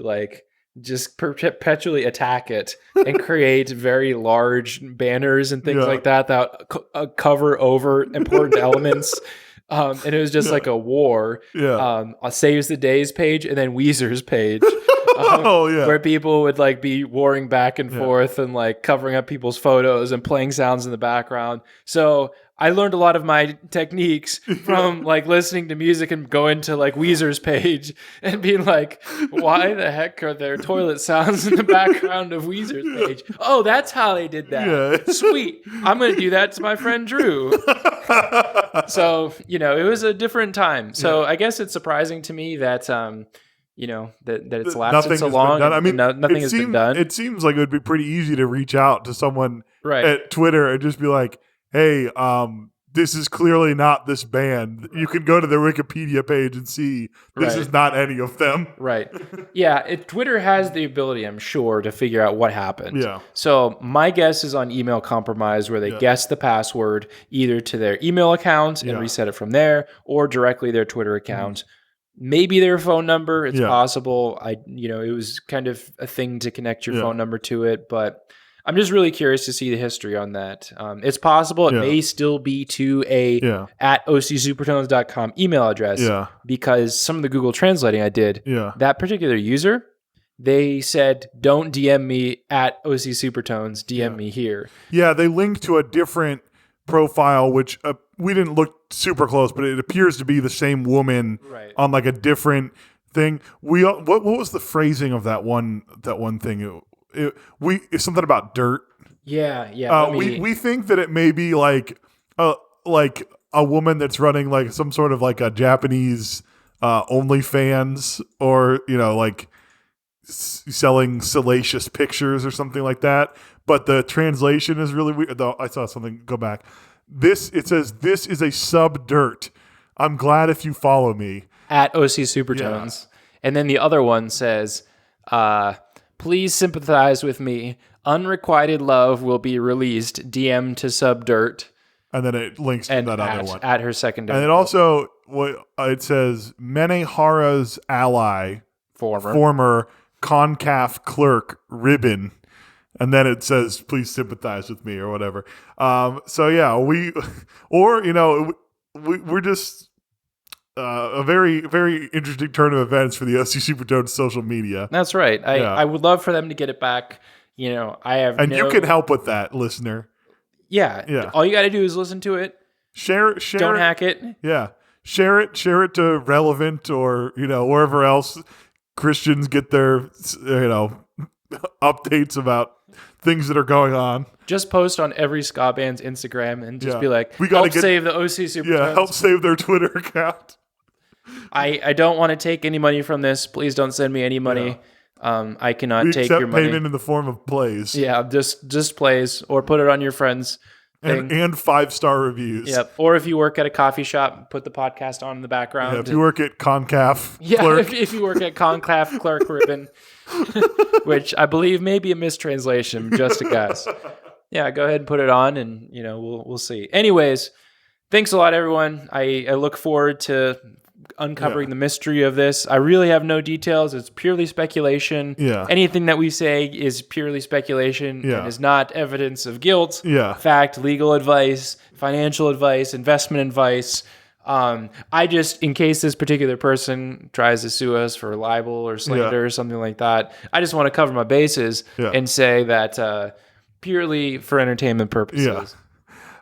S3: just perpetually attack it and create very large banners and things like that cover over important elements. And it was just like a war. Saves the Days page and then Weezer's page. Where people would be warring back and forth and covering up people's photos and playing sounds in the background. So I learned a lot of my techniques from listening to music and going to Weezer's page and being like, why the heck are there toilet sounds in the background of Weezer's page? Oh, that's how they did that. Yeah. Sweet. I'm going to do that to my friend Drew. So, it was a different time. So I guess it's surprising to me that, that it's lasted so long.
S2: I mean,
S3: nothing has been done.
S2: It seems like it would be pretty easy to reach out to someone at Twitter and just be like, hey, this is clearly not this band. You can go to their Wikipedia page and see this is not any of them.
S3: Right. Yeah, Twitter has the ability, I'm sure, to figure out what happened.
S2: Yeah.
S3: So my guess is on email compromise, where they guess the password either to their email account and reset it from there, or directly their Twitter account. Maybe their phone number. It's possible. It was kind of a thing to connect your phone number to it, but I'm just really curious to see the history on that. It's possible it may still be to a at ocsupertones.com email address because some of the Google translating I did, that particular user, they said, don't DM me at OC Supertones, DM me here. Yeah,
S2: they linked to a different profile, which we didn't look super close, but it appears to be the same woman on a different thing. What was the phrasing of that one thing? It's something about dirt.
S3: Yeah.
S2: We think that it may be like a woman that's running some sort of a Japanese OnlyFans, or selling salacious pictures or something like that. But the translation is really weird. Though I saw something go back. It says, this is a sub dirt. I'm glad if you follow me
S3: at OC Supertones. And then the other one says, please sympathize with me. Unrequited love will be released. DM to Subdirt.
S2: And then it links to that other one.
S3: At her secondary.
S2: And it also, it says, Menehara's ally, former CONCAF clerk, Ribbon. And then it says, please sympathize with me or whatever. We're just a very, very interesting turn of events for the OC Supertones social media.
S3: That's right. I would love for them to get it back. You can
S2: help with that, listener.
S3: Yeah. All you got to do is listen to it.
S2: Share
S3: Don't hack it.
S2: Yeah. Share it to Relevant or, wherever else Christians get their, updates about things that are going on.
S3: Just post on every ska band's Instagram and just be like, help save the OC Supertones.
S2: Yeah, help save their Twitter account.
S3: I don't want to take any money from this. Please don't send me any money. I cannot take your money.
S2: Payment in the form of plays.
S3: Yeah, just plays, or put it on your friends' thing.
S2: And 5-star reviews.
S3: Yep. Or if you work at a coffee shop, put the podcast on in the background.
S2: Yeah, if you work at Concaf
S3: Yeah,
S2: clerk.
S3: if you work at Conclave Clerk Ribbon, which I believe may be a mistranslation, just a guess. Yeah, go ahead and put it on, and we'll see. Anyways, thanks a lot, everyone. I look forward to uncovering the mystery of this. I really have no details. It's purely speculation.
S2: Yeah.
S3: Anything that we say is purely speculation and is not evidence of guilt.
S2: Yeah.
S3: Fact, legal advice, financial advice, investment advice. I just, in case this particular person tries to sue us for libel or slander or something like that, I just want to cover my bases and say that purely for entertainment purposes.
S2: Yeah.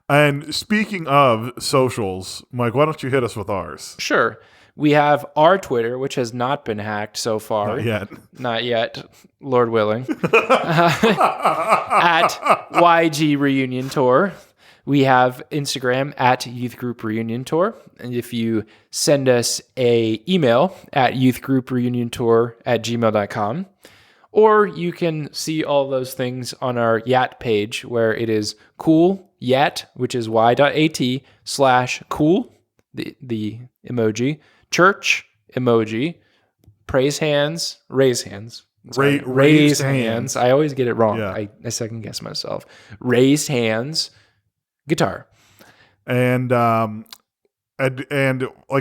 S2: And speaking of socials, Mike, why don't you hit us with ours?
S3: Sure. We have our Twitter, which has not been hacked so far. Not yet, Lord willing. At YG Reunion Tour. We have Instagram at Youth Group Reunion Tour. And if you send us a email at youthgroupreuniontour@gmail.com, or you can see all those things on our Yat page, where it is cool Yat, which is y.at/cool, the emoji, church emoji, praise hands, raise hands. Raise hands. I always get it wrong. I second guess myself. Raised hands, guitar.
S2: And like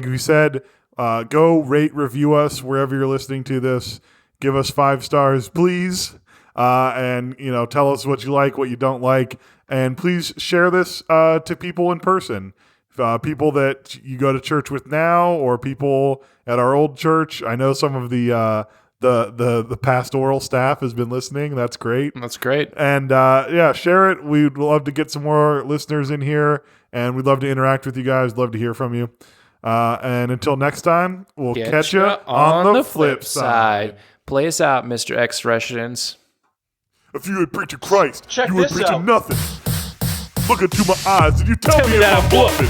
S2: we said, go rate, review us wherever you're listening to this. Give us 5 stars, please. And tell us what you like, what you don't like. And please share this to people in person. People that you go to church with now, or people at our old church. I know some of the pastoral staff has been listening. That's great.
S3: That's great.
S2: And share it. We'd love to get some more listeners in here, and we'd love to interact with you guys. Love to hear from you. And until next time, we'll catch you on the flip side.
S3: Play us out, Mr. Expressions.
S2: If you ain't preaching Christ,
S1: Check
S2: you ain't
S1: this
S2: preaching
S1: out.
S2: nothing. Look into my eyes and you tell me if I'm bluffing.